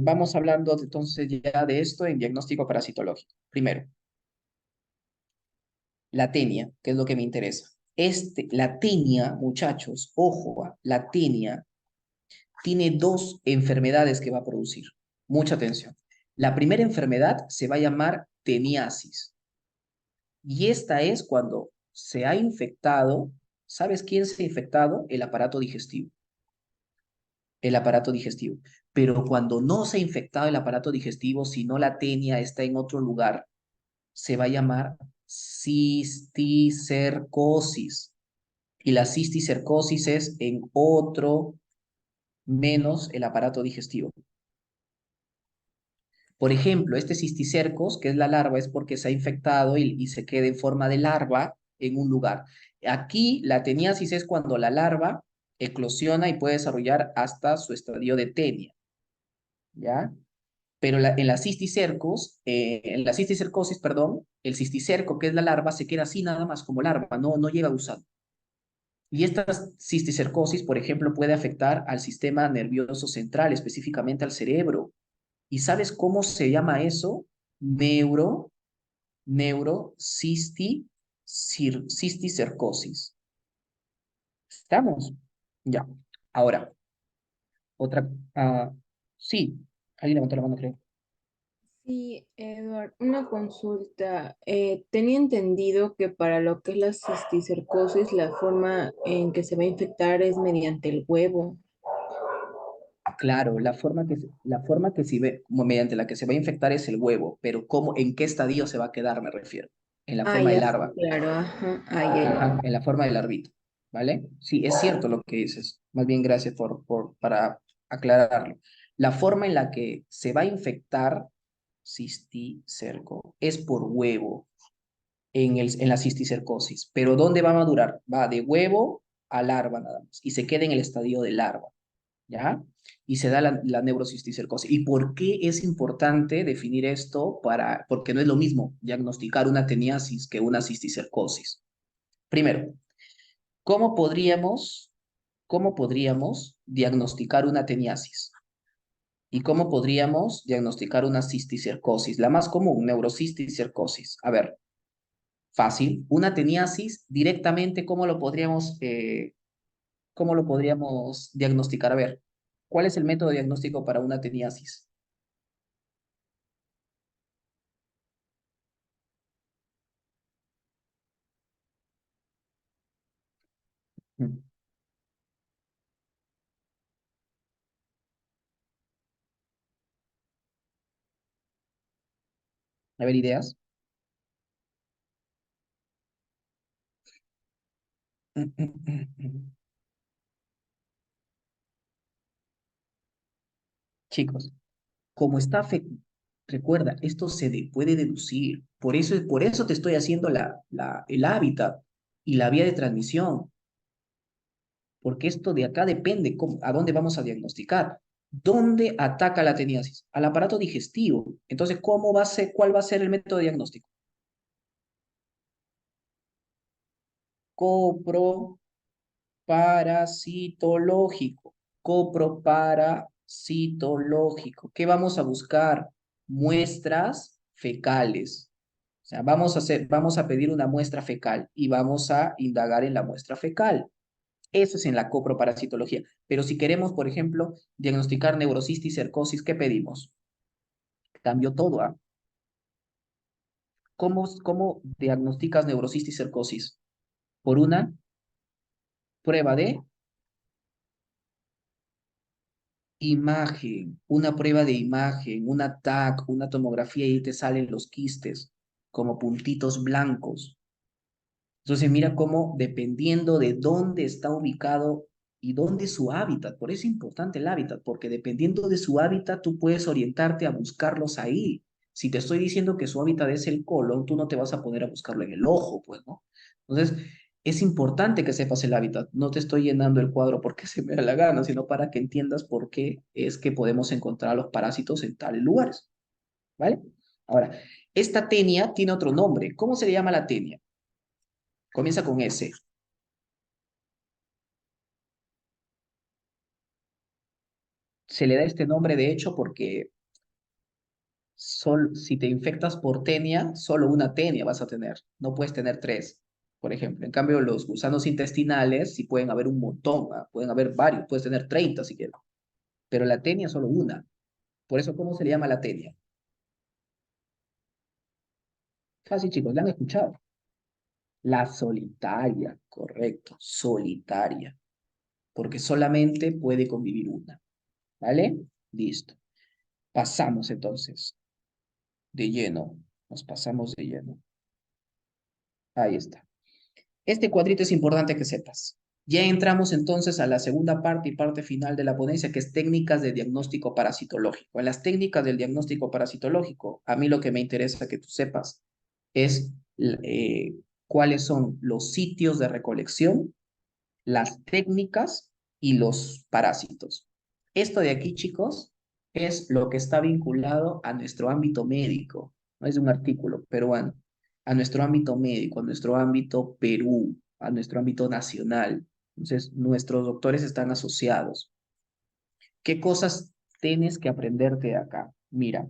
vamos hablando entonces ya de esto en diagnóstico parasitológico. Primero, la tenia, que es lo que me interesa. La tenia, muchachos, ojo, la tenia tiene dos enfermedades que va a producir. Mucha atención. La primera enfermedad se va a llamar teniasis. Y esta es cuando se ha infectado, ¿sabes quién se ha infectado? El aparato digestivo. El aparato digestivo. Pero cuando no se ha infectado el aparato digestivo, sino la tenia está en otro lugar, se va a llamar cisticercosis. Y la cisticercosis es en otro menos el aparato digestivo. Por ejemplo, este cisticercos, que es la larva, es porque se ha infectado y se queda en forma de larva en un lugar. Aquí la teniasis es cuando la larva eclosiona y puede desarrollar hasta su estadio de tenia, ¿ya? Pero en la cisticercosis, perdón, el cisticerco, que es la larva, se queda así nada más como larva, no llega a usar. Y esta cisticercosis, por ejemplo, puede afectar al sistema nervioso central, específicamente al cerebro. ¿Y sabes cómo se llama eso? Neurocisticercosis. cisticercosis. ¿Estamos? Ya. Ahora, otra. Sí, alguien levantó la mano, creo. Sí, Edward, una consulta. Tenía entendido que para lo que es la cisticercosis, la forma en que se va a infectar es mediante el huevo. Claro, la forma que se ve, como mediante la que se va a infectar es el huevo, pero ¿cómo, en qué estadio se va a quedar, me refiero? En la Ah, forma de ya, sí, larva. claro, ajá. Ah, ya, Ajá, ya. en la forma de larvita, ¿vale? Sí, es cierto lo que dices. Más bien, gracias para aclararlo. La forma en la que se va a infectar cisticerco es por huevo en la cisticercosis. Pero ¿dónde va a madurar? Va de huevo a larva nada más y se queda en el estadio de larva, ¿ya? Y se da la neurocisticercosis. ¿Y por qué es importante definir esto? Porque no es lo mismo diagnosticar una teniasis que una cisticercosis. Primero, ¿cómo podríamos, cómo podríamos diagnosticar una teniasis? ¿Y cómo podríamos diagnosticar una cisticercosis? La más común, neurocisticercosis. A ver, fácil. Una teniasis, directamente, cómo lo podríamos diagnosticar? A ver, ¿cuál es el método diagnóstico para una teniasis? Mm. A ver, ideas. Chicos, como está recuerda, esto puede deducir. Por eso te estoy haciendo el hábitat y la vía de transmisión, porque esto de acá depende a dónde vamos a diagnosticar. ¿Dónde ataca la teniasis? Al aparato digestivo. Entonces, ¿cuál va a ser el método diagnóstico? Coproparasitológico. Coproparasitológico. ¿Qué vamos a buscar? Muestras fecales. O sea, vamos a pedir una muestra fecal y vamos a indagar en la muestra fecal. Eso es en la coproparasitología. Pero si queremos, por ejemplo, diagnosticar neurocisticercosis, ¿qué pedimos? Cambio todo, ¿ah? ¿Cómo diagnosticas neurocisticercosis? Por una prueba de imagen, una prueba de imagen, una TAC, una tomografía y ahí te salen los quistes como puntitos blancos. Entonces mira cómo dependiendo de dónde está ubicado y dónde es su hábitat, por eso es importante el hábitat, porque dependiendo de su hábitat tú puedes orientarte a buscarlos ahí. Si te estoy diciendo que su hábitat es el colon, tú no te vas a poner a buscarlo en el ojo, pues, ¿no? Entonces es importante que sepas el hábitat. No te estoy llenando el cuadro porque se me da la gana, sino para que entiendas por qué es que podemos encontrar a los parásitos en tales lugares, ¿vale? Ahora, esta tenia tiene otro nombre. ¿Cómo se le llama la tenia? Comienza con S. Se le da este nombre, de hecho, porque si te infectas por tenia, solo una tenia vas a tener. No puedes tener tres, por ejemplo. En cambio, los gusanos intestinales sí pueden haber un montón, ¿ah? Pueden haber varios, puedes tener 30 si quieres. Pero la tenia solo una. Por eso, ¿cómo se le llama la tenia? Fácil, chicos, ¿la han escuchado? La solitaria, correcto, solitaria. Porque solamente puede convivir una. ¿Vale? Listo. Pasamos entonces de lleno. Nos pasamos de lleno. Ahí está. Este cuadrito es importante que sepas. Ya entramos entonces a la segunda parte y parte final de la ponencia, que es técnicas de diagnóstico parasitológico. En las técnicas del diagnóstico parasitológico, a mí lo que me interesa que tú sepas es cuáles son los sitios de recolección, las técnicas y los parásitos. Esto de aquí, chicos, es lo que está vinculado a nuestro ámbito médico. No es un artículo peruano, a nuestro ámbito médico, a nuestro ámbito Perú, a nuestro ámbito nacional. Entonces, nuestros doctores están asociados. ¿Qué cosas tienes que aprenderte de acá? Mira,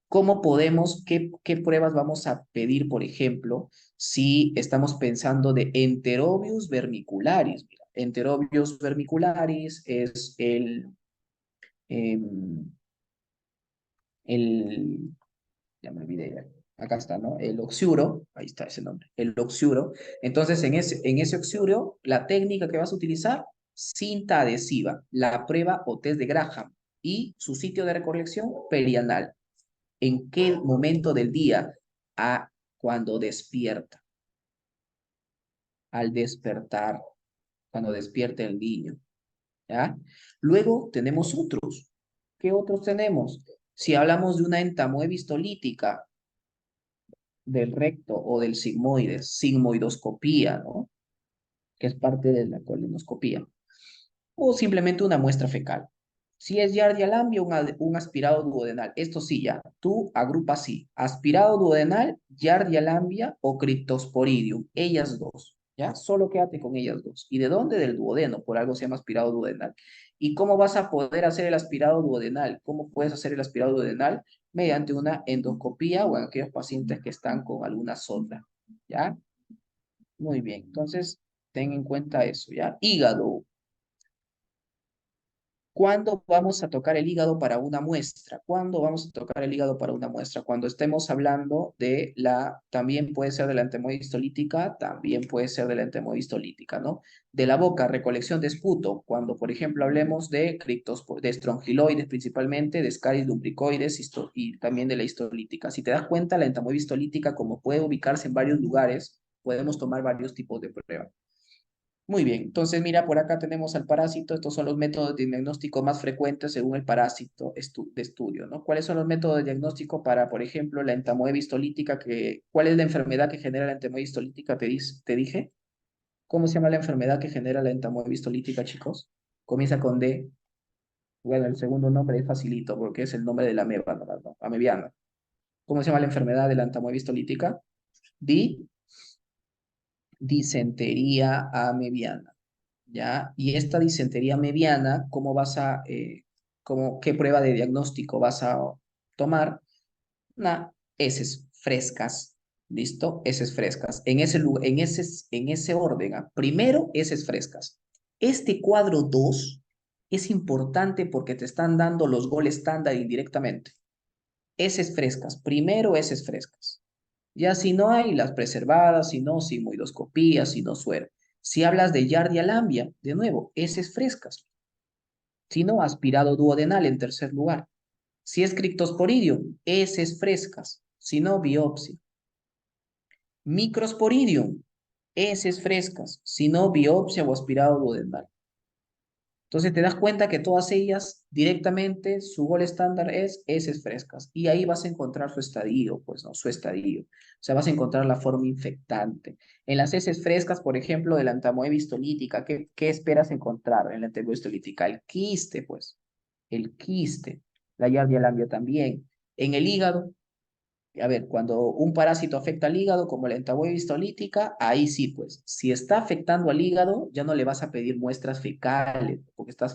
¿Cómo podemos, qué pruebas vamos a pedir, por ejemplo, si estamos pensando de Enterobius vermicularis? Mira, Enterobius vermicularis es em, el, ya me olvidé, acá está, ¿no? El oxiuro, ahí está ese nombre, el oxiuro. Entonces, en ese oxiuro, la técnica que vas a utilizar, cinta adhesiva, la prueba o test de Graham y su sitio de recolección perianal. ¿En qué momento del día? Cuando despierta, al despertar, cuando despierte el niño, ¿ya? Luego tenemos otros. ¿Qué otros tenemos? Si hablamos de una entamoebistolítica del recto o del sigmoide, sigmoidoscopía, ¿no? Que es parte de la colonoscopía. O simplemente una muestra fecal. Si es Yardia lambia, un aspirado duodenal. Esto sí, ya. Tú agrupas así. Aspirado duodenal, Yardia lambia o Cryptosporidium. Ellas dos. ¿Ya? Solo quédate con ellas dos. ¿Y de dónde? Del duodeno. Por algo se llama aspirado duodenal. ¿Y cómo vas a poder hacer el aspirado duodenal? ¿Cómo puedes hacer el aspirado duodenal? Mediante una endoscopía o en aquellos pacientes que están con alguna sonda. ¿Ya? Muy bien. Entonces, ten en cuenta eso. ¿Ya? Hígado. ¿Cuándo vamos a tocar el hígado para una muestra? ¿Cuándo vamos a tocar el hígado para una muestra? Cuando estemos hablando también puede ser de la entemodistolítica, también puede ser de la entemodistolítica, ¿no? De la boca, recolección de esputo, cuando por ejemplo hablemos de de estrongiloides principalmente, de escaris lumbricoides y también de la histolítica. Si te das cuenta, la entemodistolítica, como puede ubicarse en varios lugares, podemos tomar varios tipos de pruebas. Muy bien, entonces mira, por acá tenemos al parásito, estos son los métodos de diagnóstico más frecuentes según el parásito de estudio, ¿no? ¿Cuáles son los métodos de diagnóstico para, por ejemplo, la entamoebistolítica? ¿Cuál es la enfermedad que genera la entamoebistolítica? Te dije. ¿Cómo se llama la enfermedad que genera la entamoebistolítica, chicos? Comienza con D. Bueno, el segundo nombre es facilito porque es el nombre de la ameba, ¿no? Amebiana. ¿Cómo se llama la enfermedad de la entamoebistolítica? Disentería amebiana. ¿Ya? Y esta disentería mediana, ¿qué prueba de diagnóstico vas a tomar? Heces frescas, ¿listo? Heces frescas. En ese orden, primero, heces frescas. Este cuadro 2 es importante porque te están dando los goles estándar indirectamente. Heces frescas, primero heces frescas. Ya si no hay las preservadas, si no, sigmoidoscopía, si no suero. Si hablas de Yardia lambia, de nuevo, heces frescas. Si no, aspirado duodenal en tercer lugar. Si es Cryptosporidium, heces frescas. Si no, biopsia. Microsporidium, heces frescas. Si no, biopsia o aspirado duodenal. Entonces te das cuenta que todas ellas directamente su gol estándar es heces frescas y ahí vas a encontrar su estadio, pues no, su estadio. O sea, vas a encontrar la forma infectante. En las heces frescas, por ejemplo, de la entamoebistolítica, ¿qué esperas encontrar en la entamoebistolítica? El quiste, pues, el quiste. La Yardia lambia también. En el hígado, a ver, cuando un parásito afecta al hígado, como la entamoebistolítica, ahí sí, pues, si está afectando al hígado, ya no le vas a pedir muestras fecales, porque está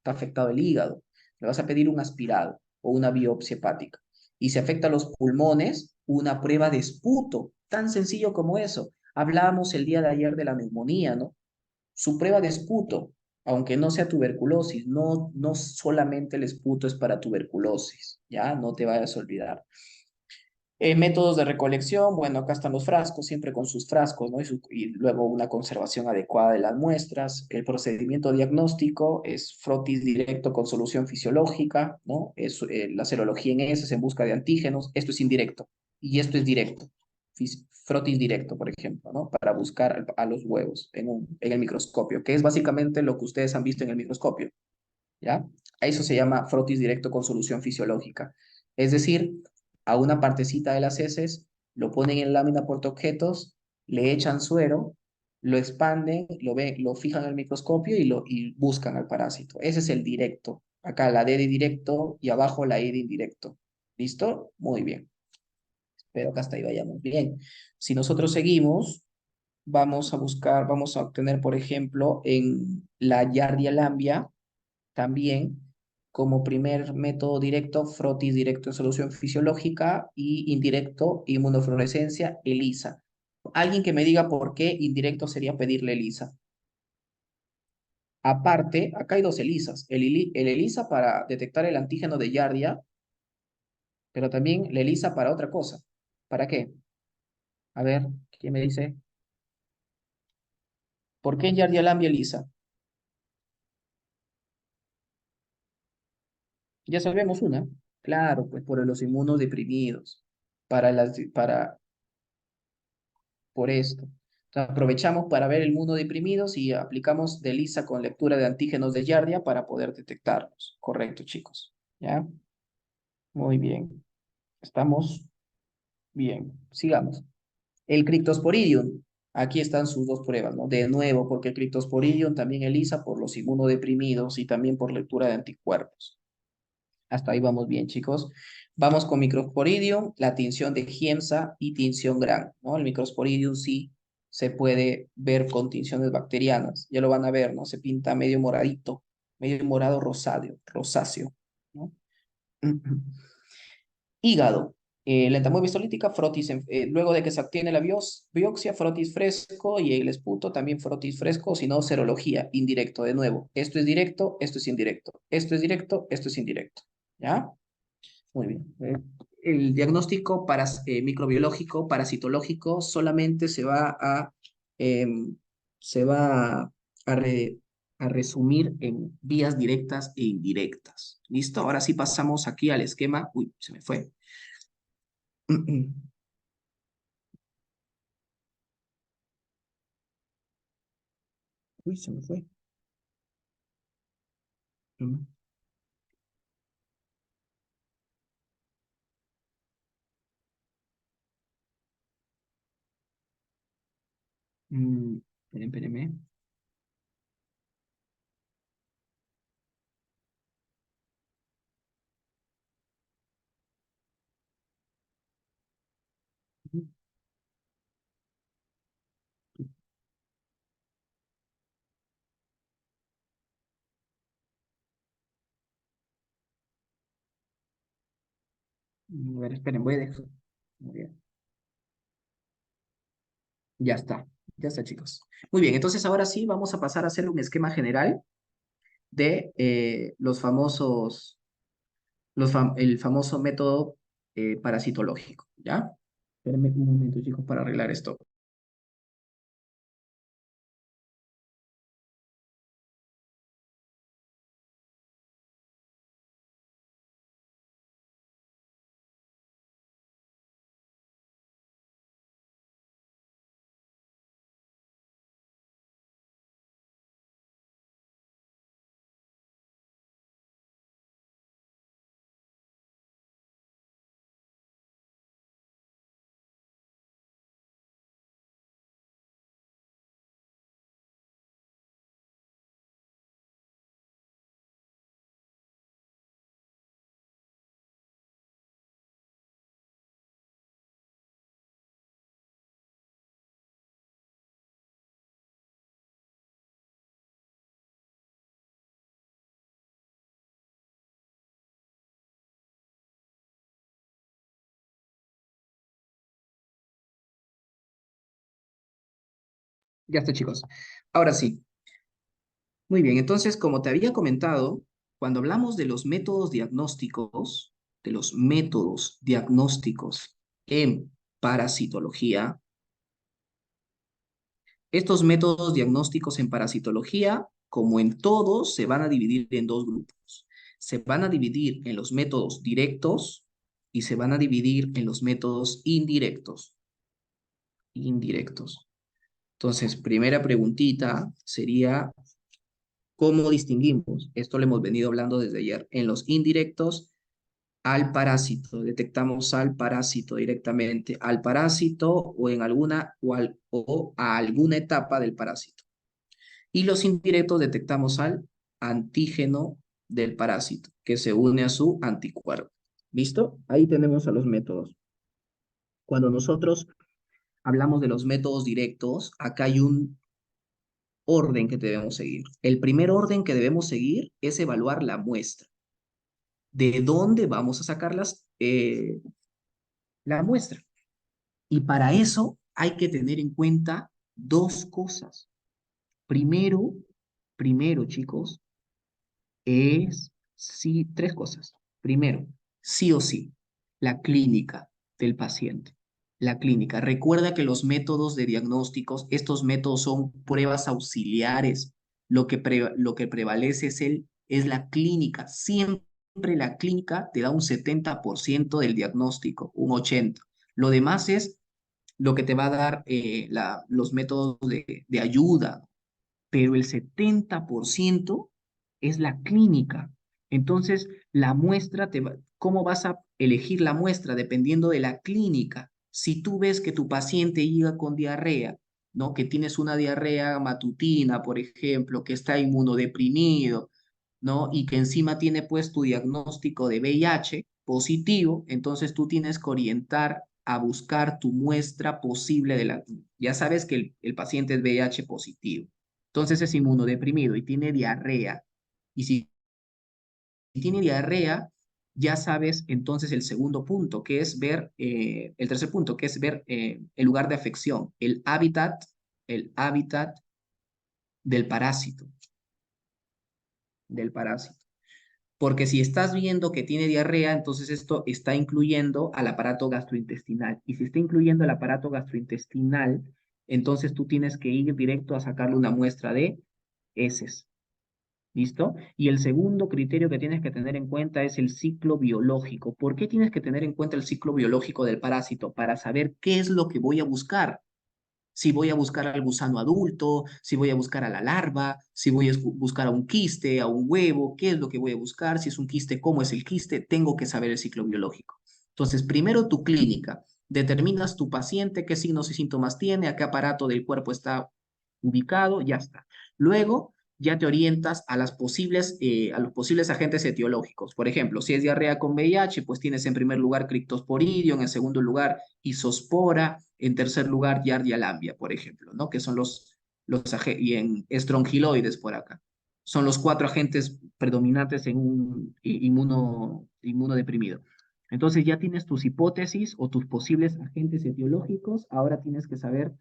afectado el hígado. Le vas a pedir un aspirado o una biopsia hepática. Y si afecta a los pulmones, una prueba de esputo, tan sencillo como eso. Hablábamos el día de ayer de la neumonía, ¿no? Su prueba de esputo, aunque no sea tuberculosis, no solamente el esputo es para tuberculosis, ¿ya? No te vayas a olvidar. Métodos de recolección, bueno, acá están los frascos, siempre con sus frascos, ¿no? Y luego una conservación adecuada de las muestras. El procedimiento diagnóstico es frotis directo con solución fisiológica, ¿no? La serología en heces en busca de antígenos. Esto es indirecto y esto es directo. Frotis directo, por ejemplo, ¿no? Para buscar a los huevos en el microscopio, que es básicamente lo que ustedes han visto en el microscopio, ¿ya? A eso se llama frotis directo con solución fisiológica. Es decir, a una partecita de las heces lo ponen en lámina portaobjetos, le echan suero, lo expanden, lo fijan en el microscopio y buscan al parásito. Ese es el directo. Acá la D de directo y abajo la I de indirecto. ¿Listo? Muy bien. Espero que hasta ahí vayamos bien. Si nosotros seguimos, vamos a obtener, por ejemplo, en la Yardia lambia, también como primer método directo, frotis directo en solución fisiológica y indirecto, inmunofluorescencia, ELISA. Alguien que me diga por qué indirecto sería pedirle ELISA. Aparte, acá hay dos ELISAs. El ELISA para detectar el antígeno de Yardia, pero también la ELISA para otra cosa. ¿Para qué? A ver, ¿quién me dice? ¿Por qué en Yardia Lambia ELISA? Ya sabemos una. Claro, pues por los inmunodeprimidos. Por esto. Entonces, aprovechamos para ver el inmunodeprimidos y aplicamos de ELISA con lectura de antígenos de Yardia para poder detectarlos. Correcto, chicos. ¿Ya? Muy bien. Estamos bien. Sigamos. El Cryptosporidium. Aquí están sus dos pruebas, ¿no? De nuevo, porque el Cryptosporidium también ELISA por los inmunodeprimidos y también por lectura de anticuerpos. Hasta ahí vamos bien, chicos. Vamos con Microsporidium, la tinción de Giemsa y tinción Gran, ¿no? El Microsporidium sí se puede ver con tinciones bacterianas. Ya lo van a ver, ¿no? Se pinta medio moradito, medio morado rosáceo, ¿no? Hígado. La entamoeba histolítica, frotis, luego de que se obtiene la biopsia, frotis fresco y el esputo, también frotis fresco, si no, serología, indirecto, de nuevo. Esto es directo, esto es indirecto. Esto es directo, esto es indirecto. ¿Ya? Muy bien. El diagnóstico microbiológico, parasitológico, solamente em, se va a resumir en vías directas e indirectas. ¿Listo? Ahora sí pasamos aquí al esquema. Uy, se me fue. Uy, se me fue. Mm, espérenme. A ver, esperen, voy a dejar. Muy bien. Ya está. Ya está, chicos. Muy bien, entonces ahora sí vamos a pasar a hacer un esquema general de el famoso método parasitológico, ¿ya? Espérenme un momento, chicos, para arreglar esto. Ya está, chicos. Ahora sí. Muy bien, entonces, como te había comentado, cuando hablamos de los métodos diagnósticos en parasitología, estos métodos diagnósticos en parasitología, como en todos, se van a dividir en dos grupos. Se van a dividir en los métodos directos y se van a dividir en los métodos indirectos. Indirectos. Entonces, primera preguntita sería, ¿cómo distinguimos? Esto lo hemos venido hablando desde ayer. En los indirectos, al parásito. Detectamos al parásito directamente, al parásito o en alguna o a alguna etapa del parásito. Y los indirectos detectamos al antígeno del parásito, que se une a su anticuerpo. ¿Listo? Ahí tenemos a los métodos. Cuando nosotros hablamos de los métodos directos, acá hay un orden que debemos seguir. El primer orden que debemos seguir es evaluar la muestra. de dónde vamos a sacar la muestra. Y para eso hay que tener en cuenta dos cosas. Primero, chicos, sí, tres cosas. Primero, sí o sí, la clínica del paciente. La clínica. Recuerda que los métodos de diagnósticos, estos métodos son pruebas auxiliares. Lo que prevalece es la clínica. Siempre la clínica te da un 70% del diagnóstico, un 80%. Lo demás es lo que te va a dar los métodos de ayuda, pero el 70% es la clínica. Entonces, la muestra, ¿cómo vas a elegir la muestra? Dependiendo de la clínica. Si tú ves que tu paciente llega con diarrea, ¿no? Que tienes una diarrea matutina, por ejemplo, que está inmunodeprimido, ¿no? Y que encima tiene pues tu diagnóstico de VIH positivo, entonces tú tienes que orientar a buscar tu muestra posible de la... Ya sabes que el paciente es VIH positivo, entonces es inmunodeprimido y tiene diarrea. Y si tiene diarrea, ya sabes entonces el segundo punto, que es ver, el tercer punto, que es ver el lugar de afección, el hábitat del parásito, del parásito. Porque si estás viendo que tiene diarrea, entonces esto está incluyendo al aparato gastrointestinal. Y si está incluyendo el aparato gastrointestinal, entonces tú tienes que ir directo a sacarle una muestra de heces. ¿Listo? Y el segundo criterio que tienes que tener en cuenta es el ciclo biológico. ¿Por qué tienes que tener en cuenta el ciclo biológico del parásito? Para saber qué es lo que voy a buscar. Si voy a buscar al gusano adulto, si voy a buscar a la larva, si voy a buscar a un quiste, a un huevo, qué es lo que voy a buscar, si es un quiste, cómo es el quiste, tengo que saber el ciclo biológico. Entonces, primero tu clínica, determinas tu paciente, qué signos y síntomas tiene, a qué aparato del cuerpo está ubicado, ya está. Luego, ya te orientas a los posibles agentes etiológicos. Por ejemplo, si es diarrea con VIH, pues tienes en primer lugar Cryptosporidium, en segundo lugar Isospora, en tercer lugar Yardia lambia, por ejemplo, ¿no? Que son y en estrongiloides por acá. Son los cuatro agentes predominantes en un inmunodeprimido. Entonces ya tienes tus hipótesis o tus posibles agentes etiológicos. Ahora tienes que saber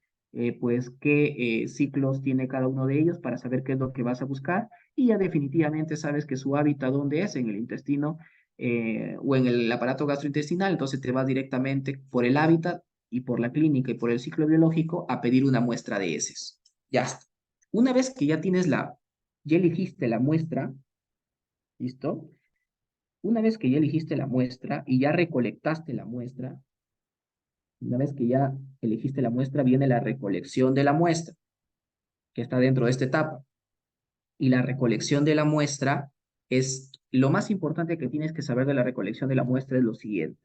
pues qué ciclos tiene cada uno de ellos para saber qué es lo que vas a buscar y ya definitivamente sabes que su hábitat dónde es, en el intestino o en el aparato gastrointestinal, entonces te vas directamente por el hábitat y por la clínica y por el ciclo biológico a pedir una muestra de heces. Ya está. Una vez que ya elegiste la muestra, ¿listo? Una vez que ya elegiste la muestra y ya recolectaste la muestra, una vez que ya elegiste la muestra, viene la recolección de la muestra, que está dentro de esta etapa. Y la recolección de la muestra es lo más importante que tienes que saber de la recolección de la muestra es lo siguiente.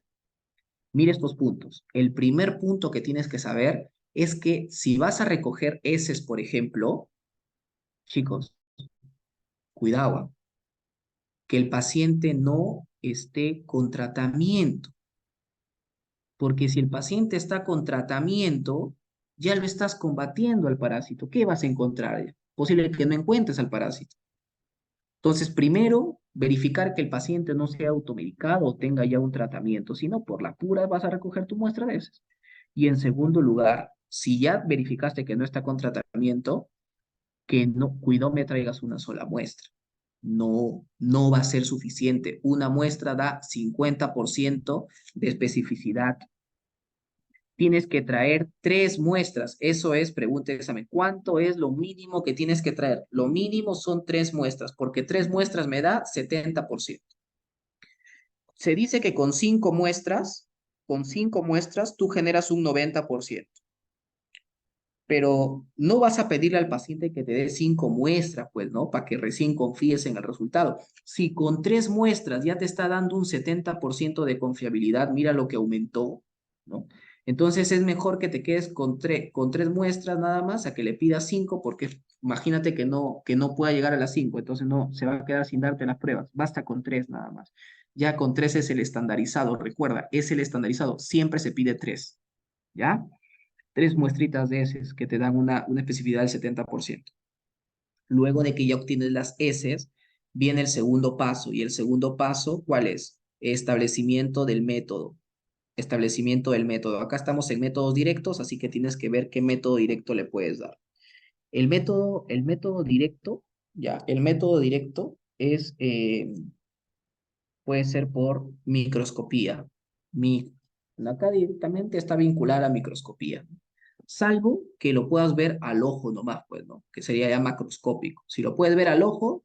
Mira estos puntos. El primer punto que tienes que saber es que si vas a recoger heces, por ejemplo, chicos, cuidado, que el paciente no esté con tratamiento, porque si el paciente está con tratamiento, ya lo estás combatiendo al parásito. ¿Qué vas a encontrar? Posible que no encuentres al parásito. Entonces, primero, verificar que el paciente no sea automedicado o tenga ya un tratamiento, sino por la pura vas a recoger tu muestra de heces. Y en segundo lugar, si ya verificaste que no está con tratamiento, que no, cuidado me traigas una sola muestra. No, no va a ser suficiente. Una muestra da 50% de especificidad. Tienes que traer 3 muestras. Eso es, pregunta de examen. ¿Cuánto es lo mínimo que tienes que traer? Lo mínimo son 3 muestras, porque 3 muestras me da 70%. Se dice que con 5 muestras, tú generas un 90%. Pero no vas a pedirle al paciente que te dé 5 muestras, pues, ¿no? Para que recién confíes en el resultado. Si con 3 muestras ya te está dando un 70% de confiabilidad, mira lo que aumentó, ¿no? Entonces es mejor que te quedes con 3 muestras nada más a que le pidas 5, porque imagínate que no pueda llegar a las 5, entonces no, se va a quedar sin darte las pruebas. Basta con 3 nada más. Ya con 3 es el estandarizado, recuerda, es el estandarizado, siempre se pide 3, ¿ya? 3 muestritas de heces que te dan una especificidad del 70%. Luego de que ya obtienes las heces, viene el segundo paso. ¿Y el segundo paso cuál es? Establecimiento del método. Establecimiento del método. Acá estamos en métodos directos, así que tienes que ver qué método directo le puedes dar. El método directo, ya, el método directo es, puede ser por microscopía. Mi, acá directamente está vinculada a microscopía. Salvo que lo puedas ver al ojo nomás, pues, ¿no? Que sería ya macroscópico. Si lo puedes ver al ojo,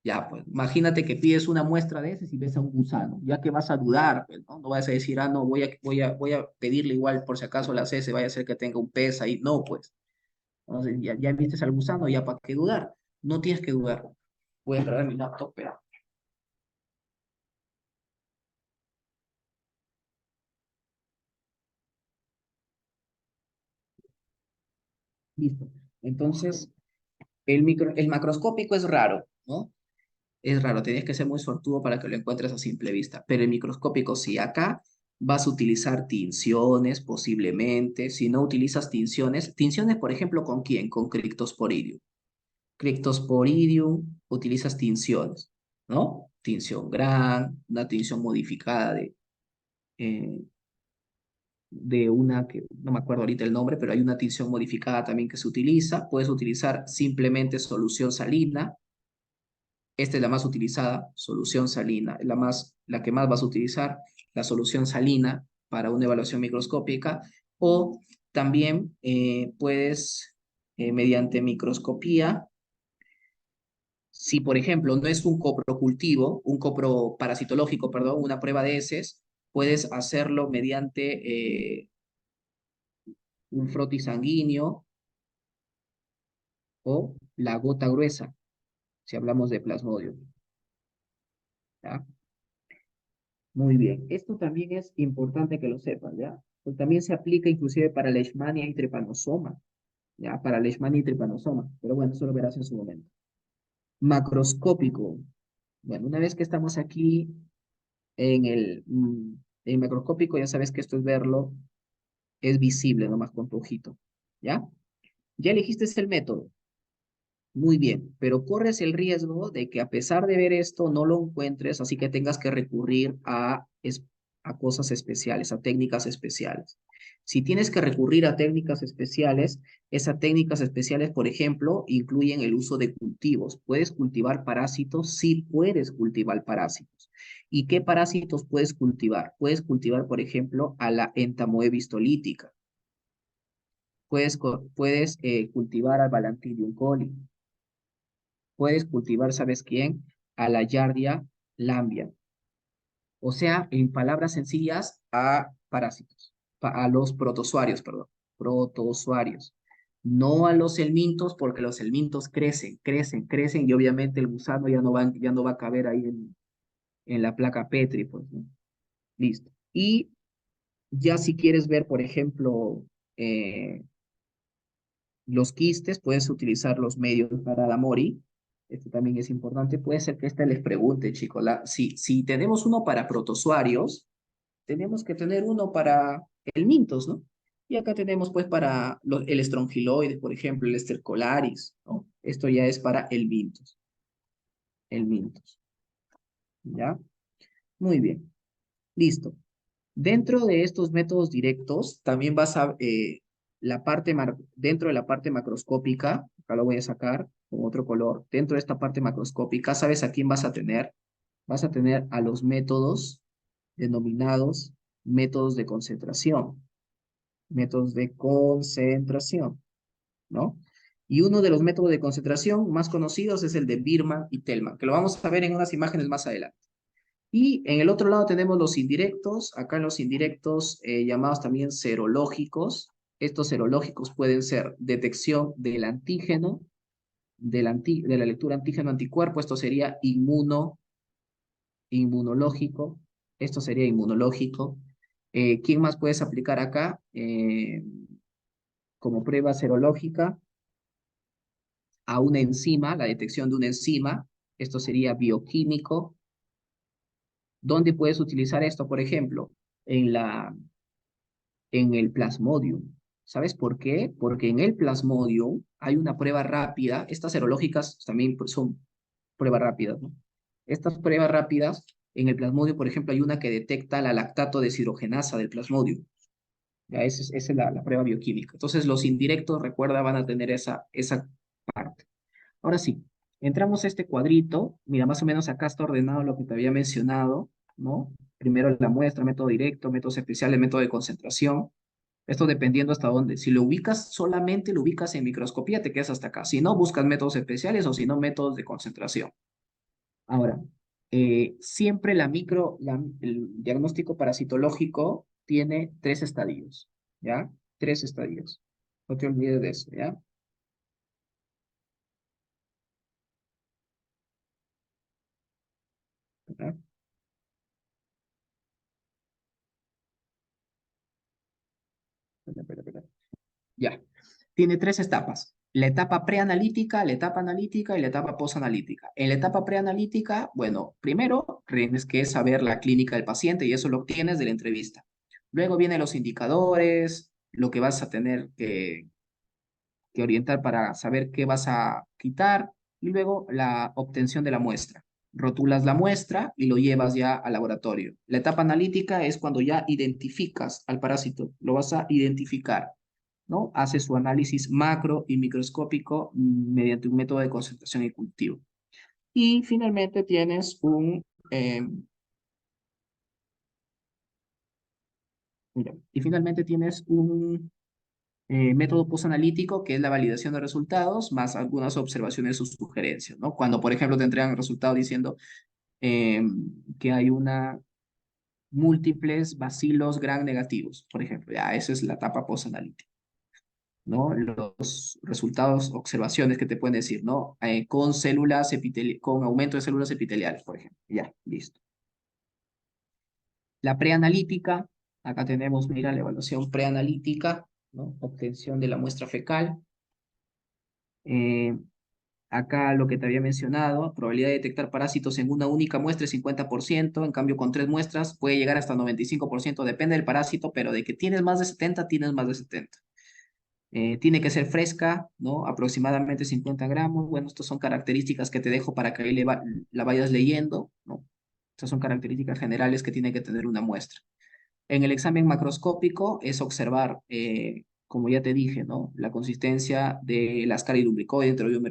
ya, pues, imagínate que pides una muestra de ese y ves a un gusano, ya que vas a dudar, pues, ¿no? No vas a decir, ah, no, voy a pedirle igual por si acaso la C, vaya a ser que tenga un pez ahí. No, pues. Entonces, ya viste al gusano, ya para qué dudar. No tienes que dudar. Voy a traer mi laptop, pero listo. Entonces, el macroscópico es raro, ¿no? Es raro, tienes que ser muy sortudo para que lo encuentres a simple vista. Pero el microscópico sí, acá vas a utilizar tinciones posiblemente. Si no utilizas tinciones, por ejemplo, ¿con quién? Con Cryptosporidium. Cryptosporidium, utilizas tinciones, ¿no? Tinción gran, una tinción modificada eh, de una que no me acuerdo ahorita el nombre, pero hay una tinción modificada también que se utiliza. Puedes utilizar simplemente solución salina. Esta es la más utilizada, solución salina, la que más vas a utilizar, la solución salina para una evaluación microscópica, o también puedes, mediante microscopía, si por ejemplo no es un coprocultivo, un copro parasitológico, perdón, una prueba de heces, puedes hacerlo mediante un frotis sanguíneo o la gota gruesa, si hablamos de plasmodium. ¿Ya? Muy bien. Esto también es importante que lo sepan, ¿ya? Pues también se aplica inclusive para leishmania y trepanosoma, ¿ya? Para leishmania y trepanosoma. Pero bueno, eso lo verás en su momento. Macroscópico. Bueno, una vez que estamos aquí en macroscópico, ya sabes que esto es verlo, es visible nomás con tu ojito, ¿ya? Ya elegiste el método. Muy bien, pero corres el riesgo de que a pesar de ver esto no lo encuentres, así que tengas que recurrir a cosas especiales, a técnicas especiales. Si tienes que recurrir a técnicas especiales, esas técnicas especiales, por ejemplo, incluyen el uso de cultivos. ¿Puedes cultivar parásitos? Sí, puedes cultivar parásitos. ¿Y qué parásitos puedes cultivar? Puedes cultivar, por ejemplo, a la entamoebis tolítica. Puedes cultivar al Balantidium coli. Puedes cultivar, ¿sabes quién? A la Yardia lambia. O sea, en palabras sencillas, a parásitos, a los protozoarios, perdón, protozoarios. No a los helmintos, porque los helmintos crecen, crecen, crecen y obviamente el gusano ya no va a caber ahí en la placa Petri, pues, ¿no? Listo. Y ya si quieres ver, por ejemplo, eh, los quistes, puedes utilizar los medios para Damori. Esto también es importante. Puede ser que esta les pregunte, chicos. Si tenemos uno para protozoarios, tenemos que tener uno para el Mintos, ¿no? Y acá tenemos pues para el estrongiloides, por ejemplo, el estercolaris, ¿no? Esto ya es para el Mintos, el Mintos, ¿ya? Muy bien, listo. Dentro de estos métodos directos, también vas a, dentro de la parte macroscópica, acá lo voy a sacar con otro color, dentro de esta parte macroscópica, ¿sabes a quién vas a tener? Vas a tener a los métodos denominados métodos de concentración, ¿no? Y uno de los métodos de concentración más conocidos es el de Birman y Tellman, que lo vamos a ver en unas imágenes más adelante. Y en el otro lado tenemos los indirectos, acá en los indirectos llamados también serológicos. Estos serológicos pueden ser detección del antígeno, de la lectura antígeno-anticuerpo, esto sería inmunológico, esto sería inmunológico. ¿Quién más puedes aplicar acá como prueba serológica? A una enzima, la detección de una enzima, esto sería bioquímico. ¿Dónde puedes utilizar esto? Por ejemplo, en en el Plasmodium. ¿Sabes por qué? Porque en el Plasmodium hay una prueba rápida. Estas serológicas también pues, son pruebas rápidas, ¿no? Estas pruebas rápidas, en el plasmodio, por ejemplo, hay una que detecta la lactato deshidrogenasa del plasmodio. Ya, esa es la prueba bioquímica. Entonces, los indirectos, recuerda, van a tener esa parte. Ahora sí, entramos a este cuadrito. Mira, más o menos acá está ordenado lo que te había mencionado, ¿no? Primero la muestra, método directo, métodos especiales, método de concentración. Esto dependiendo hasta dónde. Si lo ubicas solamente, lo ubicas en microscopía, te quedas hasta acá. Si no, buscas métodos especiales o si no, métodos de concentración. Ahora, siempre el diagnóstico parasitológico tiene tres estadios, ¿ya? Tres estadios. No te olvides de eso, ¿ya? ¿Ya? Espera. Ya. Tiene tres etapas. La etapa preanalítica, la etapa analítica y la etapa posanalítica. En la etapa preanalítica, bueno, primero tienes que saber la clínica del paciente y eso lo obtienes de la entrevista. Luego vienen los indicadores, lo que vas a tener que orientar para saber qué vas a quitar y luego la obtención de la muestra. Rotulas la muestra y lo llevas ya al laboratorio. La etapa analítica es cuando ya identificas al parásito, lo vas a identificar, ¿no? Hace su análisis macro y microscópico mediante un método de concentración y cultivo. Y finalmente tienes y finalmente tienes un método postanalítico que es la validación de resultados más algunas observaciones o sugerencias, ¿no? Cuando, por ejemplo, te entregan el resultado diciendo eh, que hay una múltiples bacilos gram negativos, por ejemplo, ya esa es la etapa postanalítica. ¿No? Los resultados, observaciones que te pueden decir, ¿no? Con células con aumento de células epiteliales, por ejemplo. Ya, listo. La preanalítica, acá tenemos, mira, la evaluación preanalítica, ¿no? Obtención de la muestra fecal. Eh, Acá lo que te había mencionado, probabilidad de detectar parásitos en una única muestra es 50%, en cambio con tres muestras puede llegar hasta 95%, depende del parásito, pero de que tienes más de 70, tienes más de 70. Tiene que ser fresca, ¿no? Aproximadamente 50 gramos. Bueno, estas son características que te dejo para que ahí la vayas leyendo, ¿no? Estas son características generales que tiene que tener una muestra. En el examen macroscópico es observar, como ya te dije, ¿no? La consistencia de la escala hidrombricoide, enterobioma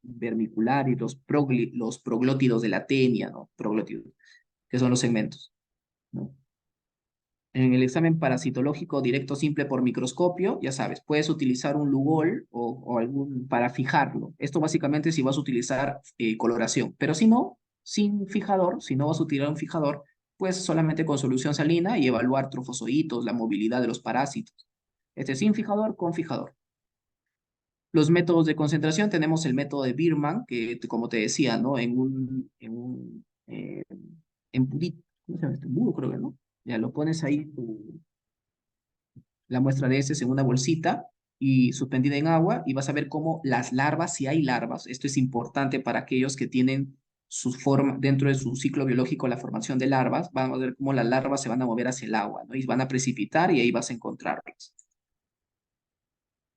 vermicular y los proglótidos de la tenia, ¿no? Proglótidos, que son los segmentos, ¿no? En el examen parasitológico directo simple por microscopio, ya sabes, puedes utilizar un Lugol o algún para fijarlo. Esto básicamente si vas a utilizar coloración, pero si no, sin fijador, si no vas a utilizar un fijador, pues solamente con solución salina y evaluar trofosoditos, la movilidad de los parásitos. Este sin fijador, con fijador. Los métodos de concentración, tenemos el método de Birman, que como te decía, ¿no? En purito, ¿cómo se llama esto? Embudo, creo que, ¿no? Ya lo pones ahí, la muestra de heces en una bolsita y suspendida en agua y vas a ver cómo las larvas, si hay larvas, esto es importante para aquellos que tienen su forma, dentro de su ciclo biológico, la formación de larvas, van a ver cómo las larvas se van a mover hacia el agua, ¿no? Y van a precipitar y ahí vas a encontrarlas.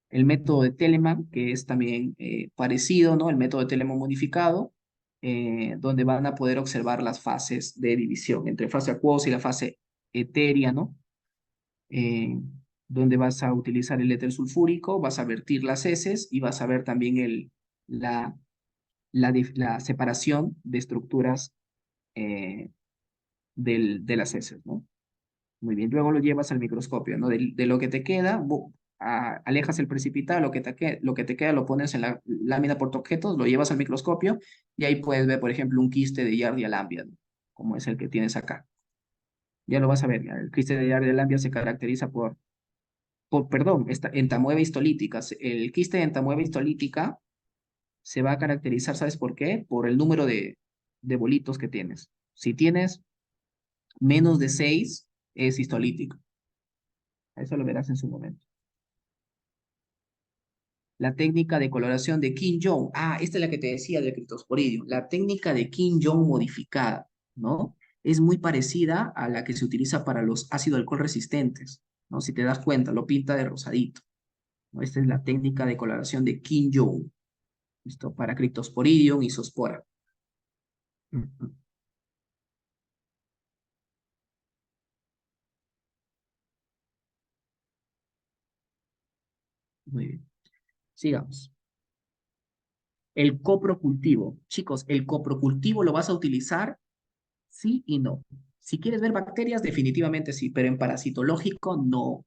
El método de Telemann, que es también parecido, ¿no? El método de Telemann modificado, donde van a poder observar las fases de división entre fase acuosa y la fase etérea, ¿no? eh, Donde vas a utilizar el éter sulfúrico, vas a vertir las heces y vas a ver también la separación de estructuras eh, de las heces, ¿no? Muy bien, luego lo llevas al microscopio, ¿no? De lo que te queda, alejas el precipitado, lo que te queda lo pones en la lámina portaobjetos, lo llevas al microscopio y ahí puedes ver, por ejemplo, un quiste de Giardia lambia, ¿no? Como es el que tienes acá. Ya lo vas a ver, ya. El quiste de Giardia lambia se caracteriza perdón, entamueba histolítica. El quiste de entamueba histolítica se va a caracterizar, ¿sabes por qué? Por el número de bolitos que tienes. Si tienes menos de 6, es histolítico. Eso lo verás en su momento. La técnica de coloración de Kim Jong. Ah, esta es la que te decía del Cryptosporidium. La técnica de Kim Jong modificada, ¿no? Es muy parecida a la que se utiliza para los ácido alcohol resistentes, ¿no? Si te das cuenta, lo pinta de rosadito, ¿no? Esta es la técnica de coloración de Kim Jong. ¿Listo? Para Cryptosporidium y Zoospora. Ujú. Muy bien. Sigamos. El coprocultivo. Chicos, el coprocultivo lo vas a utilizar sí y no. Si quieres ver bacterias, definitivamente sí, pero en parasitológico no.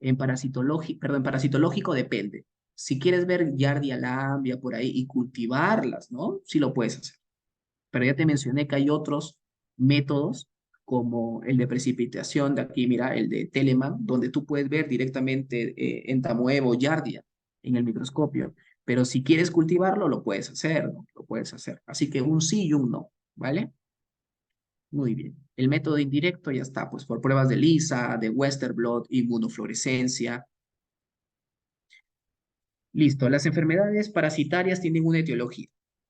En parasitológico depende. Si quieres ver Yardia lambia por ahí y cultivarlas, ¿no? Sí lo puedes hacer. Pero ya te mencioné que hay otros métodos como el de precipitación de aquí, mira, el de Telemann, donde tú puedes ver directamente entamoeba o Yardia en el microscopio. Pero si quieres cultivarlo, lo puedes hacer, ¿no? Lo puedes hacer. Así que un sí y un no, ¿vale? Muy bien. El método indirecto ya está, pues por pruebas de Lisa, de Westerblot, inmunofluorescencia. Listo, las enfermedades parasitarias tienen una etiología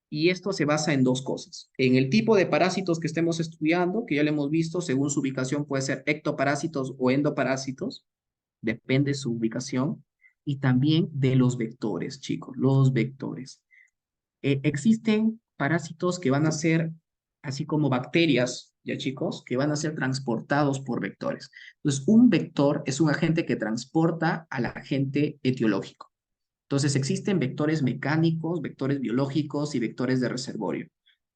y esto se basa en dos cosas. En el tipo de parásitos que estemos estudiando, que ya lo hemos visto, según su ubicación puede ser ectoparásitos o endoparásitos, depende su ubicación, y también de los vectores, chicos, los vectores. Existen parásitos que van a ser, así como bacterias, ya chicos, que van a ser transportados por vectores. Entonces, un vector es un agente que transporta al agente etiológico. Entonces existen vectores mecánicos, vectores biológicos y vectores de reservorio.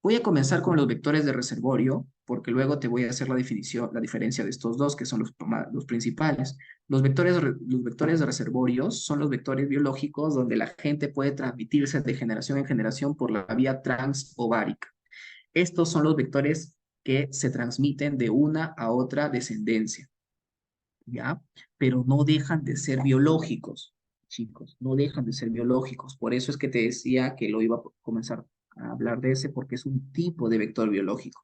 Voy a comenzar con los vectores de reservorio, porque luego te voy a hacer la definición, la diferencia de estos dos, que son los principales. Los vectores de reservorio son los vectores biológicos donde la gente puede transmitirse de generación en generación por la vía transovárica. Estos son los vectores que se transmiten de una a otra descendencia. ¿Ya? Pero no dejan de ser biológicos, chicos, no dejan de ser biológicos. Por eso es que te decía que lo iba a comenzar a hablar de ese, porque es un tipo de vector biológico.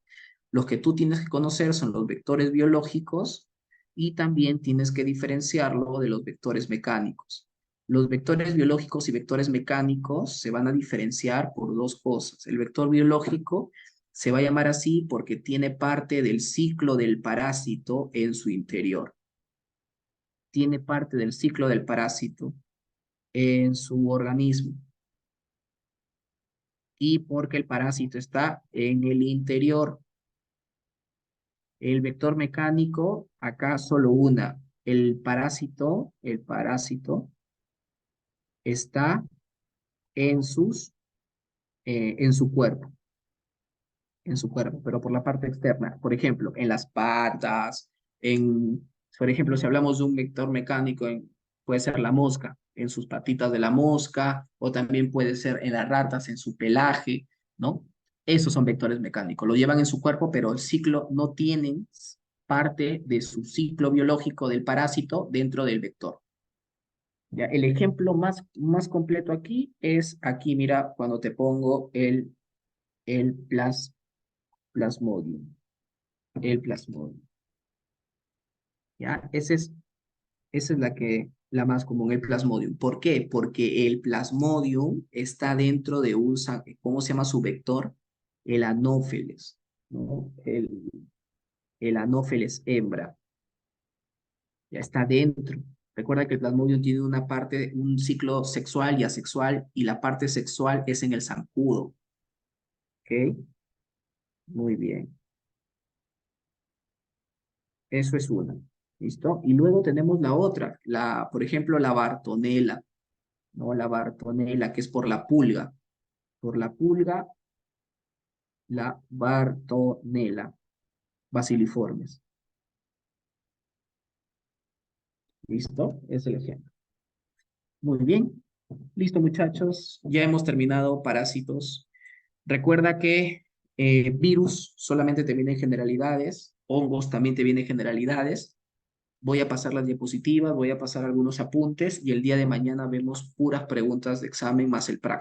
Los que tú tienes que conocer son los vectores biológicos y también tienes que diferenciarlo de los vectores mecánicos. Los vectores biológicos y vectores mecánicos se van a diferenciar por dos cosas. El vector biológico se va a llamar así porque tiene parte del ciclo del parásito en su interior, tiene parte del ciclo del parásito en su organismo y porque el parásito está en el interior. El vector mecánico, acá solo una. El parásito está en su cuerpo, pero por la parte externa. Por ejemplo, en las patas, por ejemplo, si hablamos de un vector mecánico, puede ser la mosca, en sus patitas de la mosca, o también puede ser en las ratas, en su pelaje, ¿no? Esos son vectores mecánicos. Lo llevan en su cuerpo, pero el ciclo no tienen parte de su ciclo biológico del parásito dentro del vector. ¿Ya? El ejemplo más completo aquí es aquí, mira, cuando te pongo el plasmodium. El plasmodium. ¿Ya? Esa es la más común, el plasmodium. ¿Por qué? Porque el plasmodium está dentro de ¿cómo se llama su vector? El anófeles, ¿no? El anófeles hembra. Ya está dentro. Recuerda que el plasmodium tiene una parte, un ciclo sexual y asexual, y la parte sexual es en el zancudo. ¿Ok? Muy bien. Eso es una. ¿Listo? Y luego tenemos la otra, por ejemplo, la Bartonella, ¿no? La Bartonella, que es por la pulga. Por la pulga, la Bartonella, basiliformes. ¿Listo? Es el ejemplo. Muy bien. Listo, muchachos. Ya hemos terminado parásitos. Recuerda que virus solamente te vienen generalidades, hongos también te vienen generalidades. Voy a pasar las diapositivas, voy a pasar algunos apuntes y el día de mañana vemos puras preguntas de examen más el práctico.